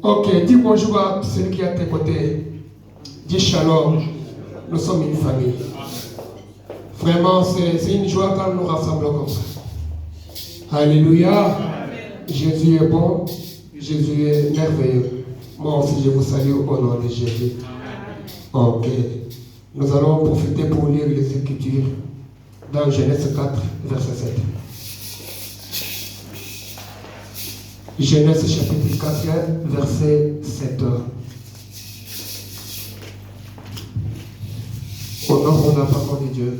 Ok, dis bonjour à celui qui est à tes côtés. Dis shalom. Nous sommes une famille. Vraiment, c'est une joie quand nous nous rassemblons comme ça. Alléluia. Jésus est bon. Jésus est merveilleux. Moi aussi, je vous salue au nom de Jésus. Ok. Nous allons profiter pour lire les Écritures dans Genèse 4, verset 7. Genèse chapitre 4, verset 7. Honorons la parole de Dieu.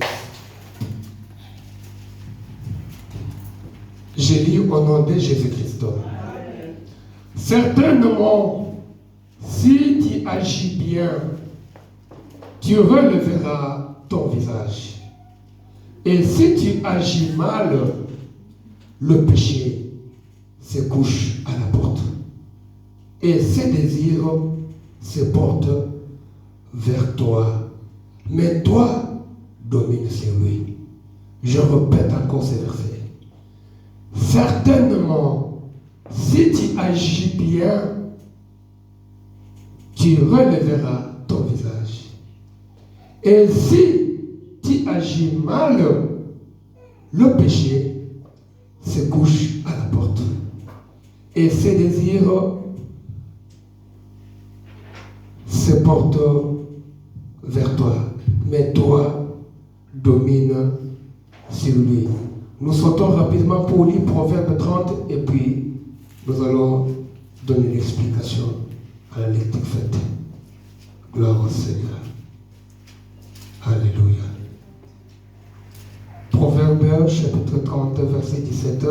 J'ai lu au nom de Jésus-Christ. Certainement, si tu agis bien, tu releveras ton visage. Et si tu agis mal, le péché se couche à la porte. Et ses désirs se portent vers toi. Mais toi, domine sur lui. Je répète encore ces versets. Certainement, si tu agis bien, tu relèveras ton visage. Et si tu agis mal, le péché se couche à la porte. Et ses désirs se portent vers toi. Mais toi, domine sur lui. Nous sautons rapidement pour lire Proverbe 30 et puis nous allons donner l'explication à la lecture faite. Gloire au Seigneur. Alléluia. Proverbe chapitre 30, verset 17.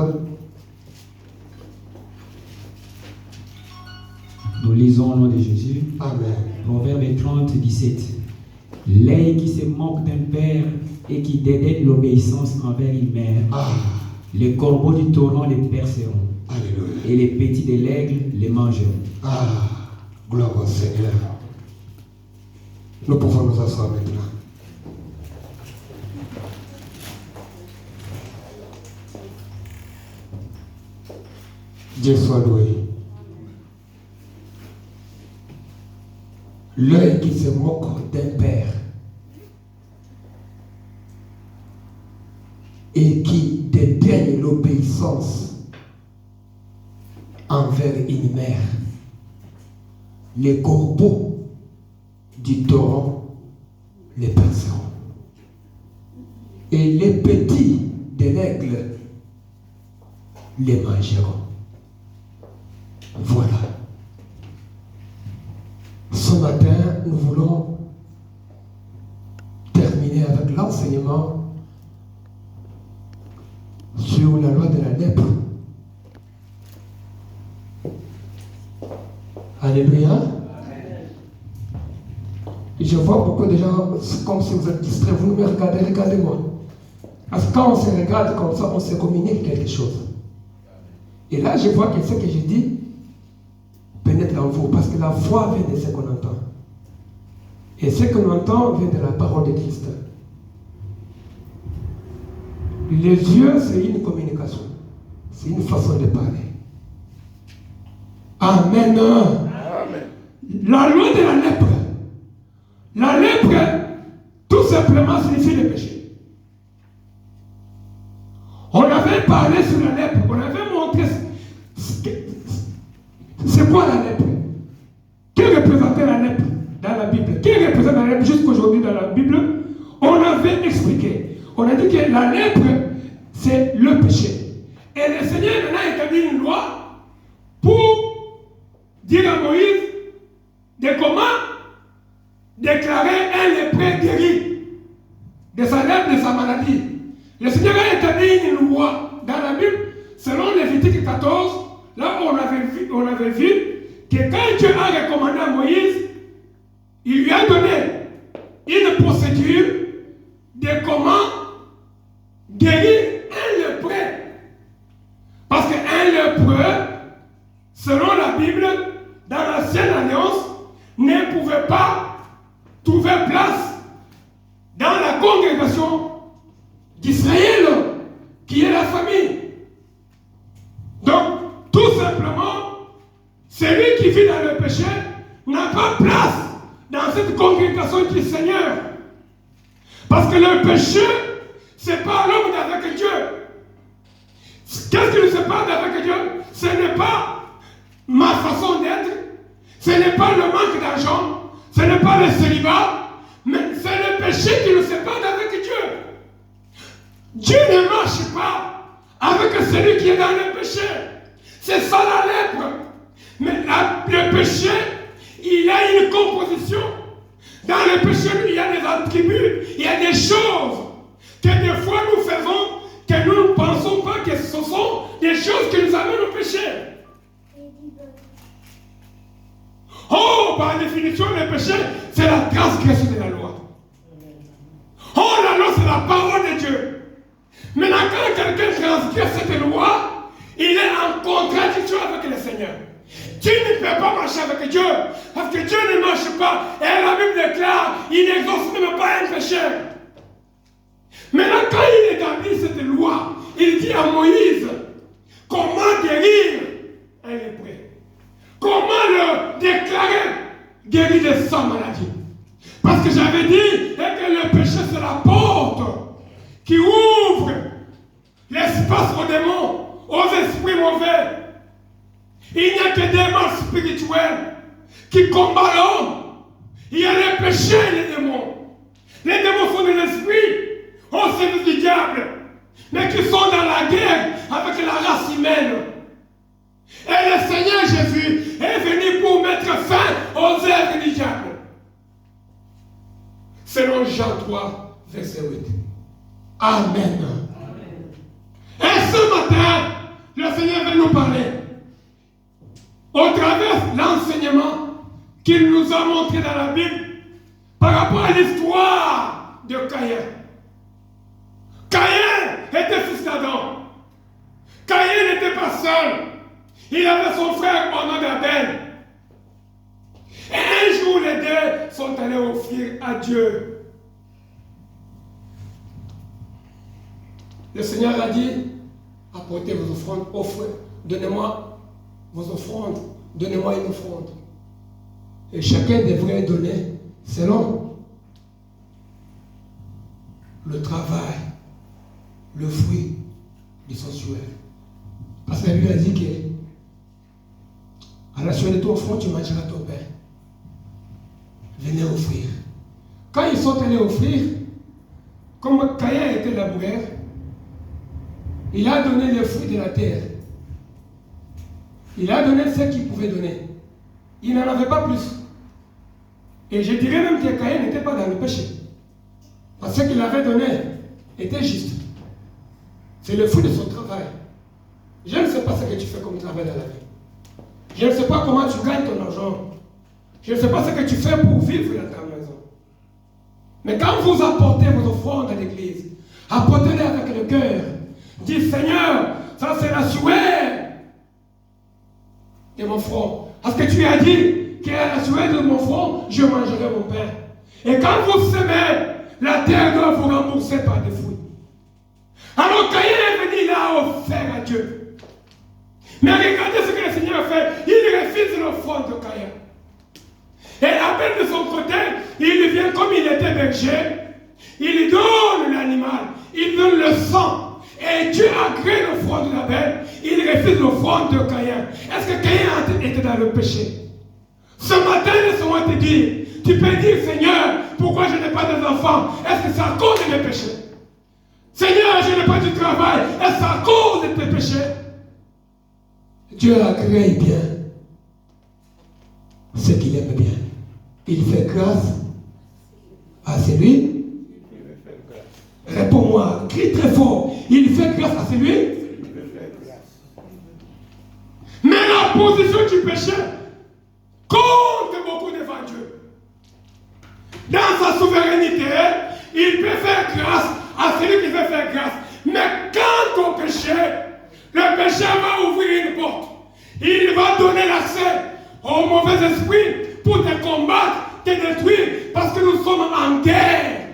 Nous lisons au nom de Jésus. Amen. Proverbe 30, 17. L'œil qui se moque d'un père et qui dédaigne l'obéissance envers une mère. Les corbeaux du torrent les perceront. Alléluia. Et les petits de l'aigle les mangeront. Gloire au Seigneur. Nous pouvons nous asseoir maintenant. Dieu soit loué. L'œil qui se moque d'un père et qui dédaigne l'obéissance envers une mère. Les corbeaux du torrent les perceront. Et les petits de l'aigle les mangeront. Voilà. Ce matin, nous voulons terminer avec l'enseignement sur la loi de la lèpre. Alléluia. Je vois beaucoup de gens comme si vous êtes distraits. Vous me regardez, regardez-moi. Parce que quand on se regarde comme ça, on se communique quelque chose. Et là, je vois que ce que je dis pénètre en vous. Parce que la foi vient de ce qu'on entend. Et ce qu'on entend vient de la parole de Christ. Les yeux, c'est une communication. C'est une façon de parler. Amen. Amen. La loi de la lèpre. La lèpre, tout simplement, signifie le péché. On avait parlé sur la lèpre. On avait montré c'est quoi la lèpre. Qui représentait la lèpre dans la Bible? Qui représente la lèpre jusqu'aujourd'hui dans la Bible? On avait expliqué. On a dit que la lèpre, c'est le péché. Et le Seigneur maintenant a établi une loi pour dire à Moïse de comment déclarer un lépreux guéri de sa lèpre, de sa maladie. Le Seigneur a établi une loi dans la Bible, selon Lévitique 14, là on avait vu que quand Dieu a recommandé à Moïse, il lui a donné une procédure de comment guérir un lépreux. Parce qu'un lépreux, selon la Bible, dans l'ancienne alliance, ne pouvait pas trouver place dans la congrégation d'Israël, qui est la famille. Donc, tout simplement, celui qui vit dans le péché n'a pas place dans cette congrégation du Seigneur. Parce que le péché, c'est pas l'homme d'avec Dieu. Qu'est-ce qui nous sépare d'avec Dieu? Ce n'est pas ma façon d'être, ce n'est pas le manque d'argent, ce n'est pas le célibat, mais c'est le péché qui nous sépare d'avec Dieu. Dieu ne marche pas avec celui qui est dans le péché. C'est ça la lèpre. Mais le péché, il a une composition. Dans le péché, il y a des attributs, il y a des choses que des fois nous faisons, que nous ne pensons pas que ce sont des choses qui nous amènent au péché. Oh, par définition, le péché, c'est la transgression de la loi. Oh, la loi, c'est la parole de Dieu. Maintenant, quand quelqu'un transgresse cette loi, il est en contradiction avec le Seigneur. Tu ne peux pas marcher avec Dieu, parce que Dieu ne marche pas. Et la Bible déclare, il n'exauce même pas un pécheur. Maintenant, quand il établit cette loi, il dit à Moïse, comment guérir un lépreux? Comment le déclarer guéri de sa maladie? Parce que j'avais dit que le péché, c'est la porte qui ouvre l'espace aux démons, aux esprits mauvais. Il n'y a que des morts spirituels qui combattent l'homme. Il y a les péchés et les démons. Les démons sont des esprits au service du diable, mais qui sont dans la guerre avec la race humaine. Et le Seigneur Jésus est venu pour mettre fin aux œuvres du diable. Selon Jean 3, verset 8. Amen. Et ce matin, le Seigneur veut nous parler au travers de l'enseignement qu'il nous a montré dans la Bible par rapport à l'histoire de Caïn. Caïn était fils d'Adam. Caïn n'était pas seul. Il avait son frère au nom d'Abel. Et un jour, les deux sont allés offrir à Dieu. Le Seigneur a dit, apportez vos offrandes, donnez-moi vos offrandes, donnez-moi une offrande. Et chacun devrait donner selon le travail, le fruit du sensuel. Parce que la Bible a dit que à la suite de ton offrande, tu mangeras ton pain. Venez offrir. Quand ils sont allés offrir, comme Caïn était laboureur, il a donné les fruits de la terre. Il a donné ce qu'il pouvait donner. Il n'en avait pas plus. Et je dirais même que Caïn n'était pas dans le péché. Parce que ce qu'il avait donné était juste. C'est le fruit de son travail. Je ne sais pas ce que tu fais comme travail dans la vie. Je ne sais pas comment tu gagnes ton argent. Je ne sais pas ce que tu fais pour vivre dans ta maison. Mais quand vous apportez vos offrandes à l'église, apportez-les avec le cœur. Dites, Seigneur, ça c'est la sueur de mon front. Parce que tu as dit qu'à la sueur de mon front, je mangerai mon pain. Et quand vous semez, la terre doit vous rembourser par des fruits. Alors Caïn est venu, il a offert à Dieu. Mais regardez ce que le Seigneur a fait. Il refuse l'offrande de Caïn. Et Abel de son côté, il vient comme il était berger. Il donne l'animal. Il donne le sang. Et Dieu agrée l'offrande d'Abel. Il refuse l'offrande de Caïn. Est-ce que Caïn était dans le péché? Ce matin, laisse-moi te dire. Tu peux dire, Seigneur, pourquoi je n'ai pas d'enfants? Est-ce que c'est à cause de mes péchés? Seigneur, je n'ai pas de travail. Est-ce que c'est à cause de tes péchés? Dieu agrée bien ce qu'il aime bien. Il fait grâce à celui. Réponds-moi, crie très fort. Il fait grâce à celui. Mais la position du péché compte beaucoup devant Dieu. Dans sa souveraineté, il peut faire grâce à celui qui veut faire grâce. Mais quant au péché, le péché va ouvrir une porte. Il va donner l'accès aux mauvais esprits pour te combattre, te détruire, parce que nous sommes en guerre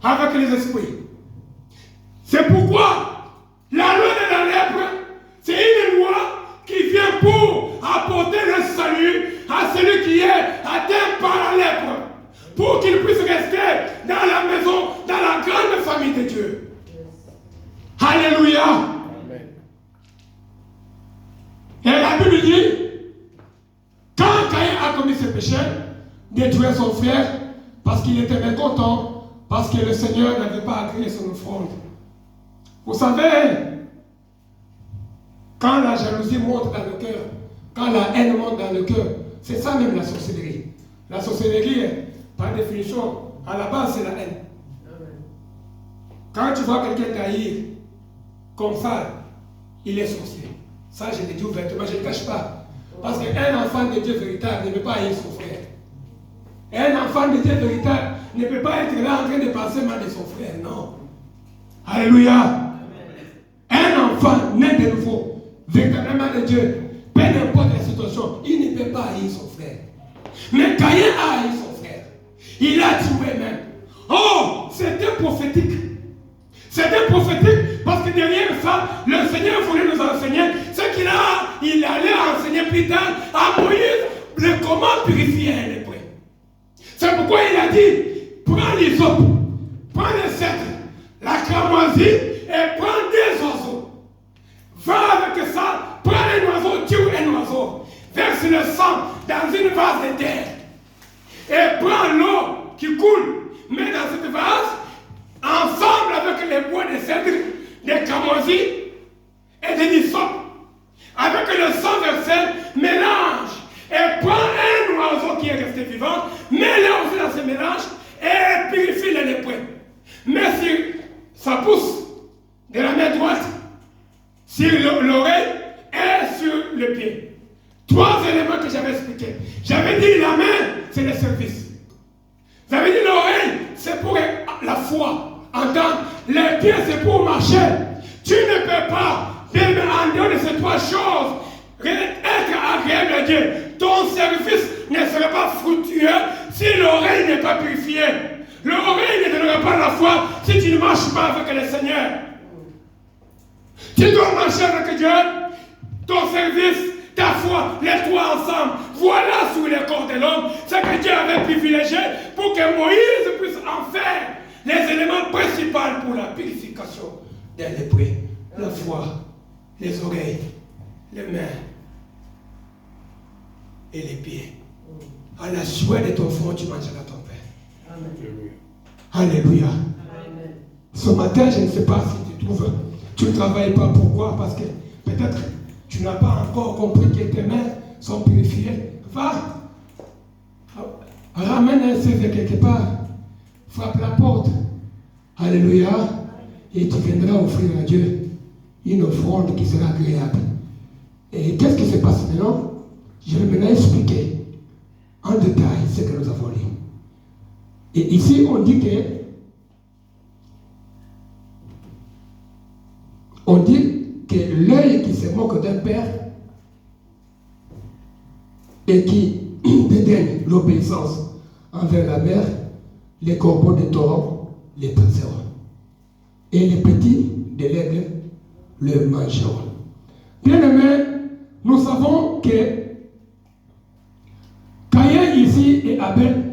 avec les esprits. C'est pourquoi la loi de la lèpre, c'est une loi qui vient pour apporter le salut à celui qui est atteint par la lèpre, pour qu'il puisse rester dans la maison, dans la grande famille de Dieu. Alléluia. Amen. Et la Bible dit, quand Caïn a commis ce péché, détruire son frère, parce qu'il était mécontent, parce que le Seigneur n'avait pas agréé son offrande. Vous savez, quand la jalousie monte dans le cœur, quand la haine monte dans le cœur, c'est ça même la sorcellerie. La sorcellerie, par définition, à la base, c'est la haine. Quand tu vois quelqu'un trahir, comme ça, il est sorcier. Ça, je le dis ouvertement, je ne le cache pas. Parce qu'un enfant de Dieu véritable ne peut pas haïr son frère. Un enfant de Dieu véritable ne peut pas être là en train de penser mal de son frère, non. Alléluia. Un enfant né de nouveau, véritablement de Dieu, peu importe la situation, il ne peut pas haïr son frère. Mais Caïn a haï son frère. Il a tué même. Oh, c'était prophétique. C'était prophétique parce que derrière ça, le Seigneur voulait nous enseigner ce il allait enseigner plus tard à Moïse comment purifier un lépreux. C'est pourquoi il a dit, prends l'hysope, prends le cèdre, la cramoisie et prends des oiseaux. Va avec ça, prends un oiseau, tue un oiseau, verse le sang dans une vase de terre et prends l'eau qui coule, mets dans cette vase, ensemble avec les bois de cèdre, des cramoisis et des hyssopes, avec le sang versé, mélange et prends un oiseau qui est resté vivant, mets-le aussi dans ce mélange et purifie les lépreux. Mais si ça pousse de la main droite, sur l'oreille et sur le pied. 3 éléments que j'avais expliqués. J'avais dit la main, c'est le service. J'avais dit l'oreille, c'est pour la foi, entendre. Les pieds, c'est pour marcher. Tu ne peux pas, même en dehors de ces 3 choses, être agréable à Dieu. Ton service ne sera pas fructueux si l'oreille n'est pas purifiée. L'oreille ne donnera pas la foi si tu ne marches pas avec le Seigneur. Tu dois marcher avec Dieu, ton service, ta foi, les 3 ensemble. Voilà sous les corps de l'homme ce que Dieu avait privilégié pour que Moïse puisse en faire les éléments principaux pour la purification des lépreux. La foi, les oreilles, les mains et les pieds. À la sueur de ton front, tu mangeras ton pain. Amen. Alléluia. Amen. Ce matin, je ne sais pas si tu ne travailles pas. Pourquoi? Parce que peut-être tu n'as pas encore compris que tes mains sont purifiées. Va, ramène un CV quelque part, frappe la porte. Alléluia. Et tu viendras offrir à Dieu une offrande qui sera agréable. Et qu'est-ce qui se passe maintenant? Je vais maintenant expliquer en détail ce que nous avons lu. Et ici, on dit que l'œil qui se moque d'un père et qui dédaigne l'obéissance envers la mère, les corbeaux des torrents les passeront. Et les petits de l'aigle le mangeront. Bien aimé, nous savons que Caïn ici et Abel,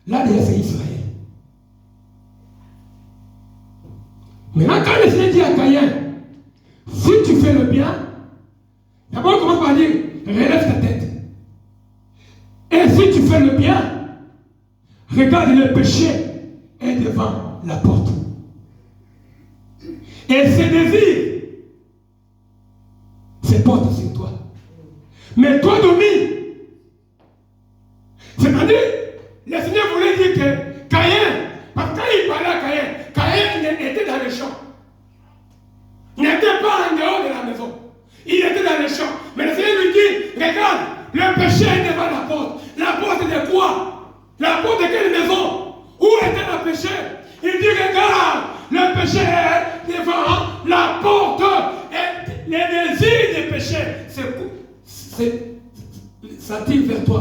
là déjà c'est Israël. Maintenant, quand le Seigneur dit à Caïn, si tu fais le bien, d'abord on commence par dire, relève ta tête. Et si tu fais le bien, regarde, le péché est devant la porte. Et ses désirs se portent sur toi. Mais toi domine. C'est-à-dire, le Seigneur voulait dire que Caïn, parce que quand il parlait à Caïn était dans le champ. Il n'était pas en dehors de la maison. Il était dans le champ. Mais le Seigneur lui dit, regarde, le péché est devant la porte. La porte de quoi? La porte de quelle maison? Où était le péché? Il dit, regarde, le péché est devant la porte. Et les désirs des péchés, ça tire vers toi.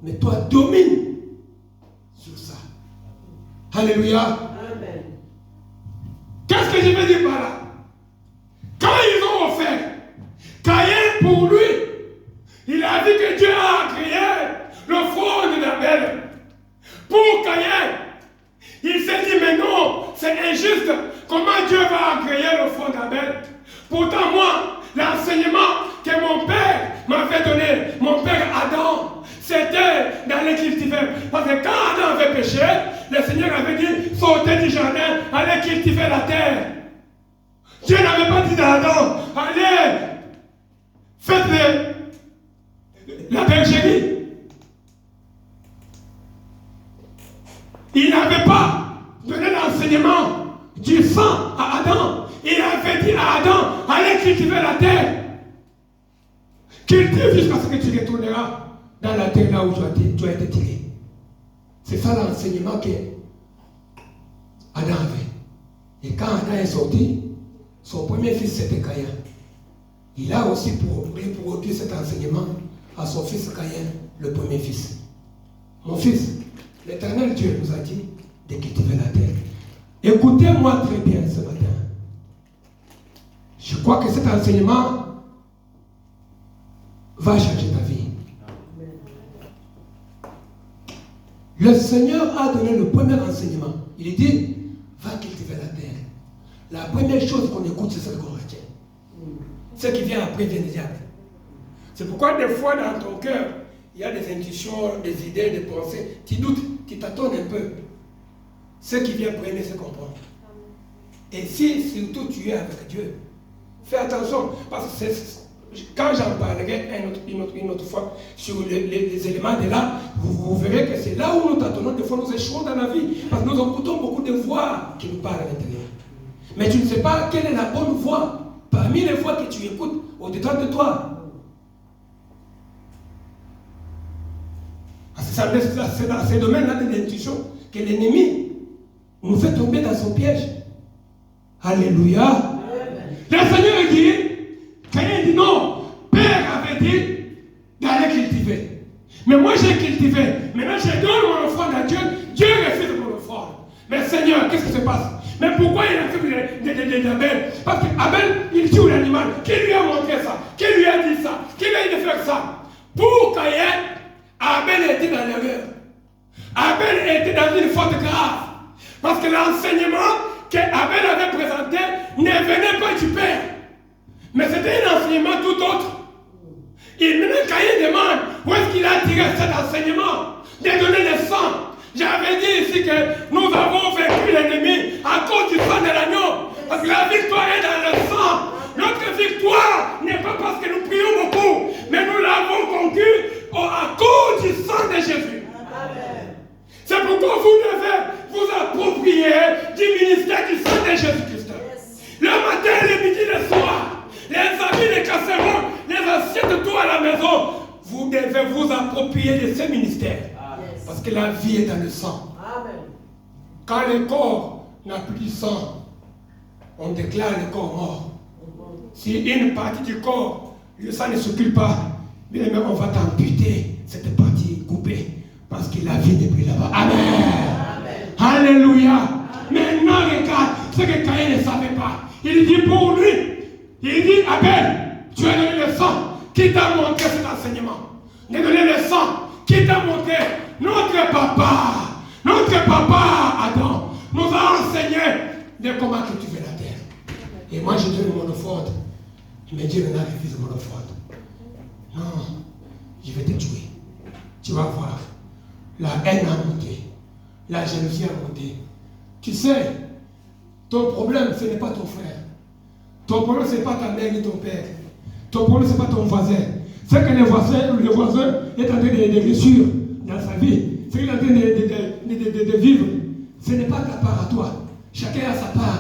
Mais toi, domine sur ça. Alléluia. Amen. Qu'est-ce que je veux dire par là? Quand ils ont offert, Caïn pour lui, il a dit que Dieu a créé l'offrande d'Abel. Pour Caïn, il s'est dit, mais non, c'est injuste. Comment Dieu va créer l'offrande d'Abel? Pourtant, moi, l'enseignement que mon père m'avait donné, mon père Adam, c'était d'aller cultiver. Parce que quand Adam avait péché, le Seigneur avait dit, sortez du jardin, allez cultiver la terre. Dieu n'avait pas dit à Adam, allez, faites la bergerie. Il n'avait pas donné l'enseignement du sang à Adam. Il avait dit à Adam, allez cultiver la terre. Cultive jusqu'à ce que tu retourneras dans la terre là où tu as été tiré. C'est ça l'enseignement que Adam avait. Et quand Adam est sorti, son premier fils c'était Caïn. Il a aussi pour produire cet enseignement à son fils Caïn, le premier fils. Mon fils, l'Éternel Dieu nous a dit de cultiver la terre. Écoutez-moi très bien ce matin. Je crois que cet enseignement va changer ta vie. Le Seigneur a donné le premier enseignement. Il dit, va cultiver la terre. La première chose qu'on écoute, c'est celle qu'on retient. Ce qui vient après vient déjà après. C'est pourquoi des fois dans ton cœur, il y a des intuitions, des idées, des pensées. Tu doutes, tu t'attends un peu. Ce qui vient premier, c'est comprendre. Et si surtout tu es avec Dieu, fais attention. Parce que quand j'en parlerai une autre fois sur les éléments de là, vous verrez que c'est là où nous tâtonnons. Des fois nous échouons dans la vie. Parce que nous écoutons beaucoup de voix qui nous parlent à l'intérieur. Mais tu ne sais pas quelle est la bonne voix parmi les voix que tu écoutes au-dedans de toi. C'est dans ces domaines-là de l'intuition que l'ennemi nous fait tomber dans son piège. Alléluia. Amen. Le Seigneur dit, Caïn dit non, Père avait dit d'aller cultiver. Mais moi j'ai cultivé. Maintenant je donne mon offrande à Dieu. Dieu refuse mon offrande. Mais Seigneur, qu'est-ce qui se passe? Mais pourquoi il a fait d'Abel? Parce qu'Abel, il tue l'animal. Qui lui a montré ça? Qui lui a dit ça? Qui lui a dit de faire ça? Pour Caïn, Abel était dans l'erreur. Abel était dans une faute grave. Parce que l'enseignement qu'Abel avait présenté ne venait pas du Père. Mais c'était un enseignement tout autre. Et maintenant, Caïn demande où est-ce qu'il a tiré cet enseignement de donner le sang. J'avais dit ici que nous avons vaincu l'ennemi à cause du sang de l'agneau. Parce que la victoire est dans le sang. Notre victoire n'est pas parce que nous prions beaucoup, mais nous l'avons conquis à cause du sang de Jésus. Amen. C'est pourquoi vous devez vous approprier du ministère du sang de Jésus-Christ. Yes. Le matin, le midi, le soir, les habits, les casseroles, les assiettes, tout à la maison, vous devez vous approprier de ce ministère. Yes. Parce que la vie est dans le sang. Amen. Quand le corps n'a plus de sang, on déclare le corps mort. Si une partie du corps, le sang ne circule pas, mais même on va t'amputer cette partie coupée. Parce que la vie n'est plus là-bas. Amen. Amen. Alléluia. Amen. Maintenant, regarde ce que Caïn ne savait pas. Il dit pour lui, il dit Abel, tu as donné le sang. Qui t'a montré cet enseignement? Tu as donné le sang. Qui t'a montré? Notre papa Adam nous a enseigné de comment cultiver la terre. Et moi, je donne mon offrande. Il me dit, maintenant, refuse mon offrande. Non, je vais te tuer. Tu vas voir. La haine a monté. La jalousie a monté. Tu sais, ton problème, ce n'est pas ton frère. Ton problème, ce n'est pas ta mère ni ton père. Ton problème, ce n'est pas ton voisin. C'est que le voisin est en train de réussir dans sa vie. C'est qu'il est en train de vivre. Ce n'est pas ta part à toi. Chacun a sa part.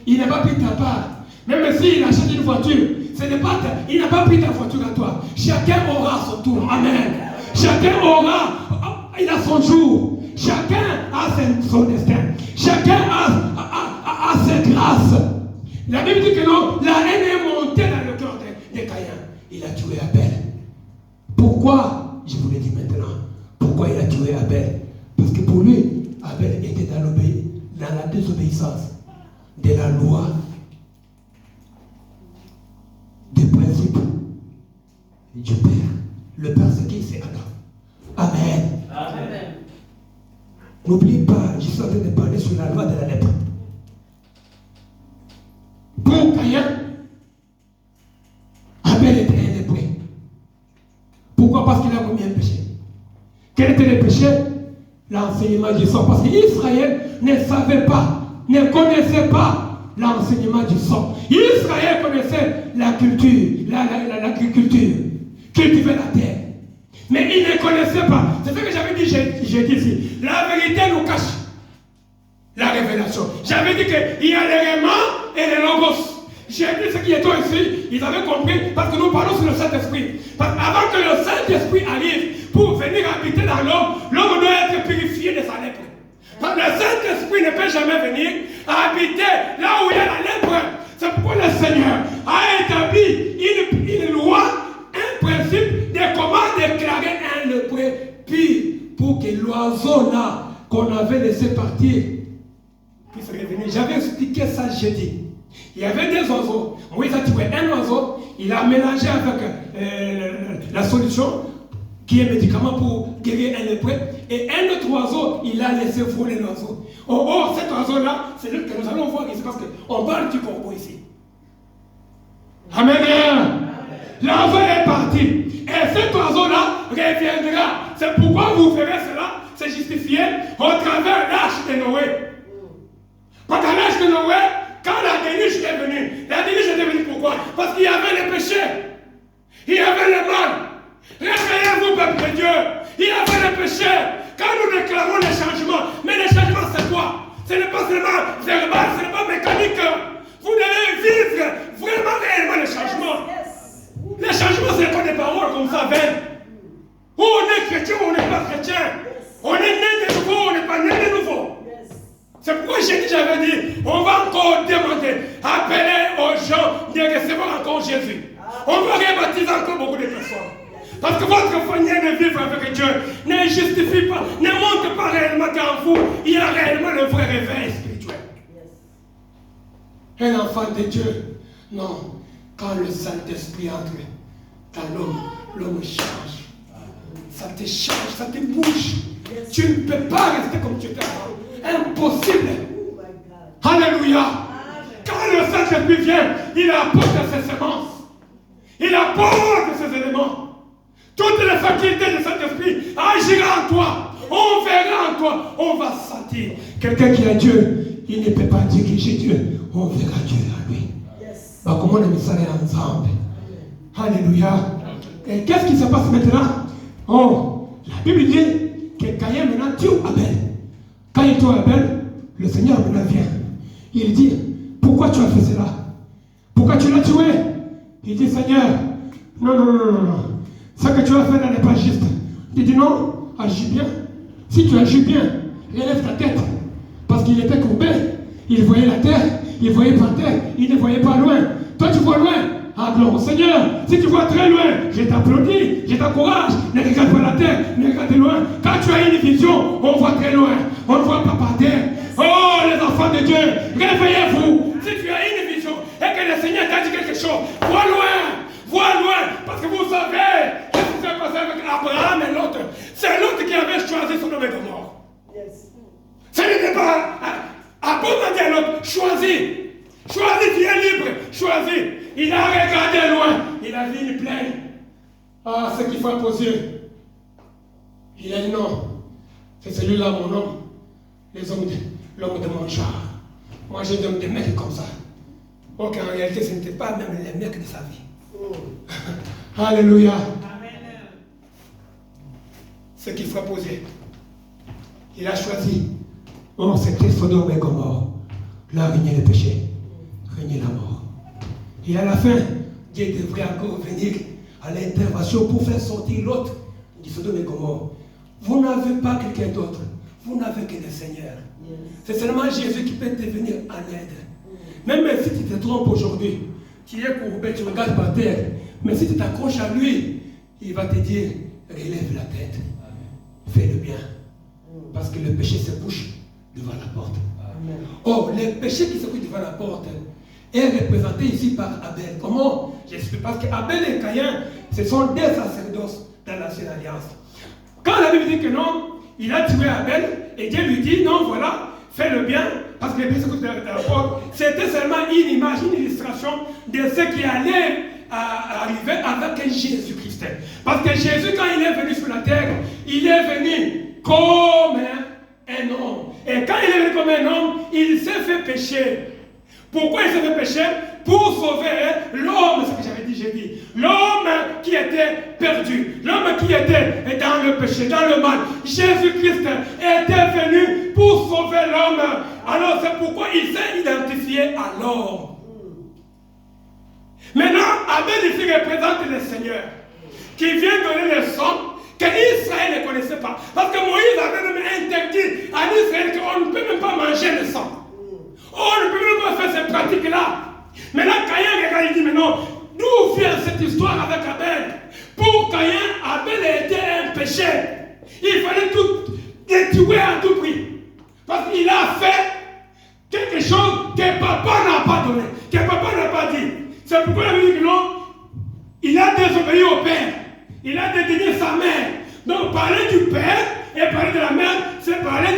Il n'a pas pris ta part. Même s'il achète une voiture, il n'a pas pris ta voiture à toi. Chacun aura son tour. Amen. Chacun aura, il a son jour. Chacun a son destin. Chacun a ses grâces. La Bible dit que non, la haine est montée dans le cœur de Caïn. Il a tué Abel. Pourquoi? Je vous le dis maintenant. Pourquoi il a tué Abel? Parce que pour lui, Abel était dans la désobéissance de la loi, des principes du Père. Le Père, c'est qui? C'est Adam. Amen. Amen. N'oublie pas, je suis en train de parler sur la loi de la lèpre. Pour Caïn, Abel était un lépreux. Pourquoi? Parce qu'il a commis un péché. Quel était le péché? L'enseignement du sang. Parce qu'Israël ne savait pas, ne connaissait pas l'enseignement du sang. Israël connaissait la culture, l'agriculture, cultiver la terre. Mais il ne connaissait pas. C'est ce que j'avais dit, j'ai dit ici. La vérité nous cache la révélation. J'avais dit qu'il y a les rémans et les logos. J'ai dit ce qui est ici, ils avaient compris parce que nous parlons sur le Saint-Esprit. Parce qu'avant que le Saint-Esprit arrive pour venir habiter dans l'homme doit être purifié de sa lèpre. Parce que le Saint-Esprit ne peut jamais venir habiter là où il y a la lèpre. C'est pourquoi le Seigneur a établi une principe de comment déclarer un lépreux pire pour que l'oiseau là qu'on avait laissé partir puisse revenir. J'avais expliqué ça jeudi. Il y avait des oiseaux. Moïse a tué un oiseau, il a mélangé avec la solution qui est médicament pour guérir un lépreux. Et un autre oiseau, il a laissé voler l'oiseau. Or, cet oiseau-là, c'est lui que nous allons voir ici parce qu'on parle du corbeau ici. Amen. L'oiseau est parti. Et cet oiseau-là reviendra. C'est pourquoi vous verrez cela se justifier au travers l'arche de Noé. Parce qu'à l'arche de Noé, quand la déluge est venue, la déluge est venue pourquoi? Parce qu'il y avait le péché. Il y avait le mal. Réveillez-vous, peuple de Dieu. Il y avait le péché. Quand nous déclarons les changements, mais les changements c'est quoi? Ce n'est pas seulement verbal, ce n'est pas mécanique. Vous devez vivre vraiment réellement les changements. Les changements, ce n'est pas des paroles comme ça, vaines. Ou on est chrétien ou on n'est pas chrétien. On est né de nouveau, on n'est pas né de nouveau. C'est pourquoi j'avais dit, on va encore demander, appeler aux gens de recevoir encore Jésus. On va rebaptiser encore beaucoup de personnes. Parce que votre manière de vivre avec Dieu ne justifie pas, ne montre pas réellement qu'en vous, il y a réellement le vrai réveil spirituel. Un enfant de Dieu, non. Quand le Saint-Esprit entre dans l'homme, l'homme change. Ça te change, ça te bouge. Tu ne peux pas rester comme tu étais avant. Impossible. Alléluia. Quand le Saint-Esprit vient, il apporte ses semences. Il apporte ses éléments. Toutes les facultés du Saint-Esprit agiront en toi. On verra en toi. On va sentir. Quelqu'un qui a Dieu, il ne peut pas dire que j'ai Dieu. On verra Dieu en lui. Bah, comment on a mis ça ensemble? Alléluia. Et qu'est-ce qui se passe maintenant? Oh, la Bible dit que Caïn maintenant tue Abel. Quand il tue Abel, le Seigneur maintenant vient. Il dit, pourquoi tu as fait cela? Pourquoi tu l'as tué? Il dit, Seigneur, non. Ce que tu as fait là n'est pas juste. Il dit non, agis bien. Si tu agis bien, relève ta tête. Parce qu'il était courbé. Il voyait la terre, il voyait par terre, il ne voyait pas loin. Toi tu vois loin. Ah, gloire au Seigneur. Si tu vois très loin, je t'applaudis, je t'encourage. Ne regarde pas la terre, ne regarde loin. Quand tu as une vision, on voit très loin. On ne voit pas par terre. Oh, les enfants de Dieu, réveillez-vous. Si tu as une vision et que le Seigneur t'a dit quelque chose, vois loin. Vois loin, parce que vous savez ce qui s'est passé avec Abraham et l'autre. C'est l'autre qui avait choisi son homme de mort. Ce n'était pas Abraham dit à l'autre, choisis, tu es libre, choisis. Il a regardé loin, il a vu une plaine. Ah, ce qu'il faut poser. Il a dit non, c'est celui-là mon homme, l'homme de mon genre. Moi j'ai des mecs comme ça. Oh, qu'en réalité ce n'était pas même les mecs de sa vie. Alléluia. Amen. Ce qu'il faut poser. Il a choisi. Oh, c'était Sodome et Gomorrhe. Là régnait le péché. Régnait la mort. Et à la fin, Dieu devrait encore venir à l'intervention pour faire sortir l'autre du Sodome et Gomorrhe. Vous n'avez pas quelqu'un d'autre. Vous n'avez que le Seigneur. C'est seulement Jésus qui peut te venir en aide. Même si tu te trompes aujourd'hui, tu es courbé, tu regardes par terre. Mais si tu t'accroches à lui, il va te dire, relève la tête. Fais le bien. Parce que le péché se couche devant la porte. Amen. Oh, le péché qui se couche devant la porte est représenté ici par Abel. Comment? J'explique. Parce qu'Abel et Caïn, ce sont des sacerdoces dans l'ancienne alliance. Quand la Bible dit que non, il a tué Abel, et Dieu lui dit, non, voilà, fais le bien, parce que le péché se couche devant la porte. C'était seulement une image, une illustration de ce qui allait arriver avec Jésus-Christ. Parce que Jésus, quand il est venu sur la terre, il est venu comme un homme. Et quand il est venu comme un homme, il s'est fait pécher. Pourquoi il s'est fait pécher? Pour sauver l'homme, c'est ce que j'avais dit, j'ai dit. L'homme qui était perdu, l'homme qui était dans le péché, dans le mal. Jésus-Christ était venu pour sauver l'homme. Alors c'est pourquoi il s'est identifié à l'homme. Maintenant, Abel ici représente le Seigneur qui vient donner le sang que Israël ne connaissait pas. Parce que Moïse avait même interdit à Israël qu'on ne peut même pas manger le sang. On ne peut même pas faire ces pratiques-là. Maintenant, Caïn regarde, il dit, mais non, d'où vient cette histoire avec Abel? jouer à tout prix. Parce qu'il a fait quelque chose que papa n'a pas donné, que papa n'a pas dit. C'est pourquoi la Bible dit que non, il a désobéi au père. Il a dédaigné sa mère. Donc parler du père et parler de la mère, c'est parler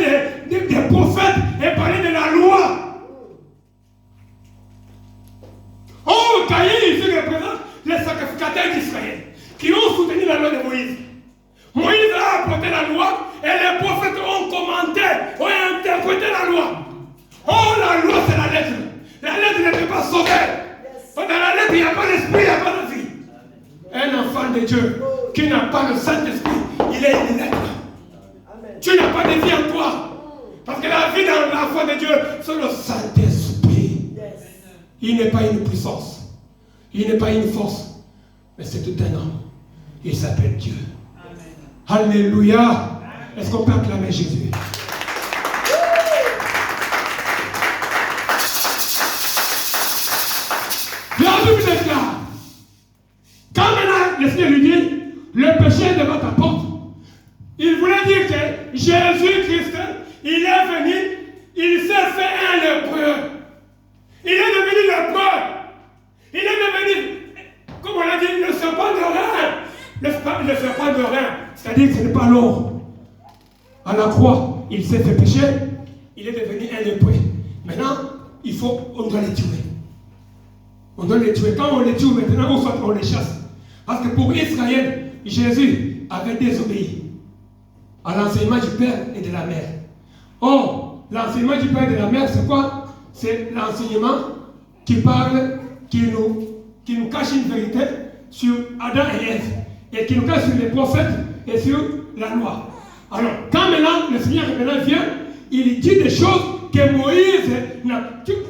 des prophètes et parler de la loi. Oh, Caïn, ici représente les sacrificateurs d'Israël qui ont soutenu la loi de Moïse. Moïse a apporté la loi et les prophètes ont commenté, ont interprété la loi. Oh, la loi, c'est la lettre. La lettre ne peut pas sauver. Dans la lettre, il n'y a pas d'esprit, il n'y a pas de vie. Un enfant de Dieu qui n'a pas le Saint-Esprit, il est une lettre. Tu n'as pas de vie en toi. Parce que la vie dans la foi de Dieu, c'est le Saint-Esprit. Il n'est pas une puissance. Il n'est pas une force. Mais c'est tout un homme. Il s'appelle Dieu. Amen. Alléluia. Est-ce qu'on peut acclamer Jésus? La Bible déclare. Quand maintenant le Seigneur lui dit, le péché est devant ta porte, il voulait dire que Jésus-Christ, il est venu, il s'est fait un lépreux. Il est devenu lépreux. Il est devenu, comme on l'a dit, le serpent de rein. Le serpent de rein, c'est-à-dire que ce n'est pas l'or. À la croix, il s'est fait pécher, il est devenu un lépreux. Maintenant, on doit les tuer. On doit les tuer. Quand on les tue maintenant, ou soit on les chasse. Parce que pour Israël, Jésus avait désobéi à l'enseignement du Père et de la Mère. Or, l'enseignement du Père et de la Mère, c'est quoi? C'est l'enseignement qui parle, qui nous cache une vérité sur Adam et Ève, et qui nous cache sur les prophètes et sur la loi. Alors, quand maintenant le Seigneur vient, il dit des choses que Moïse n'a.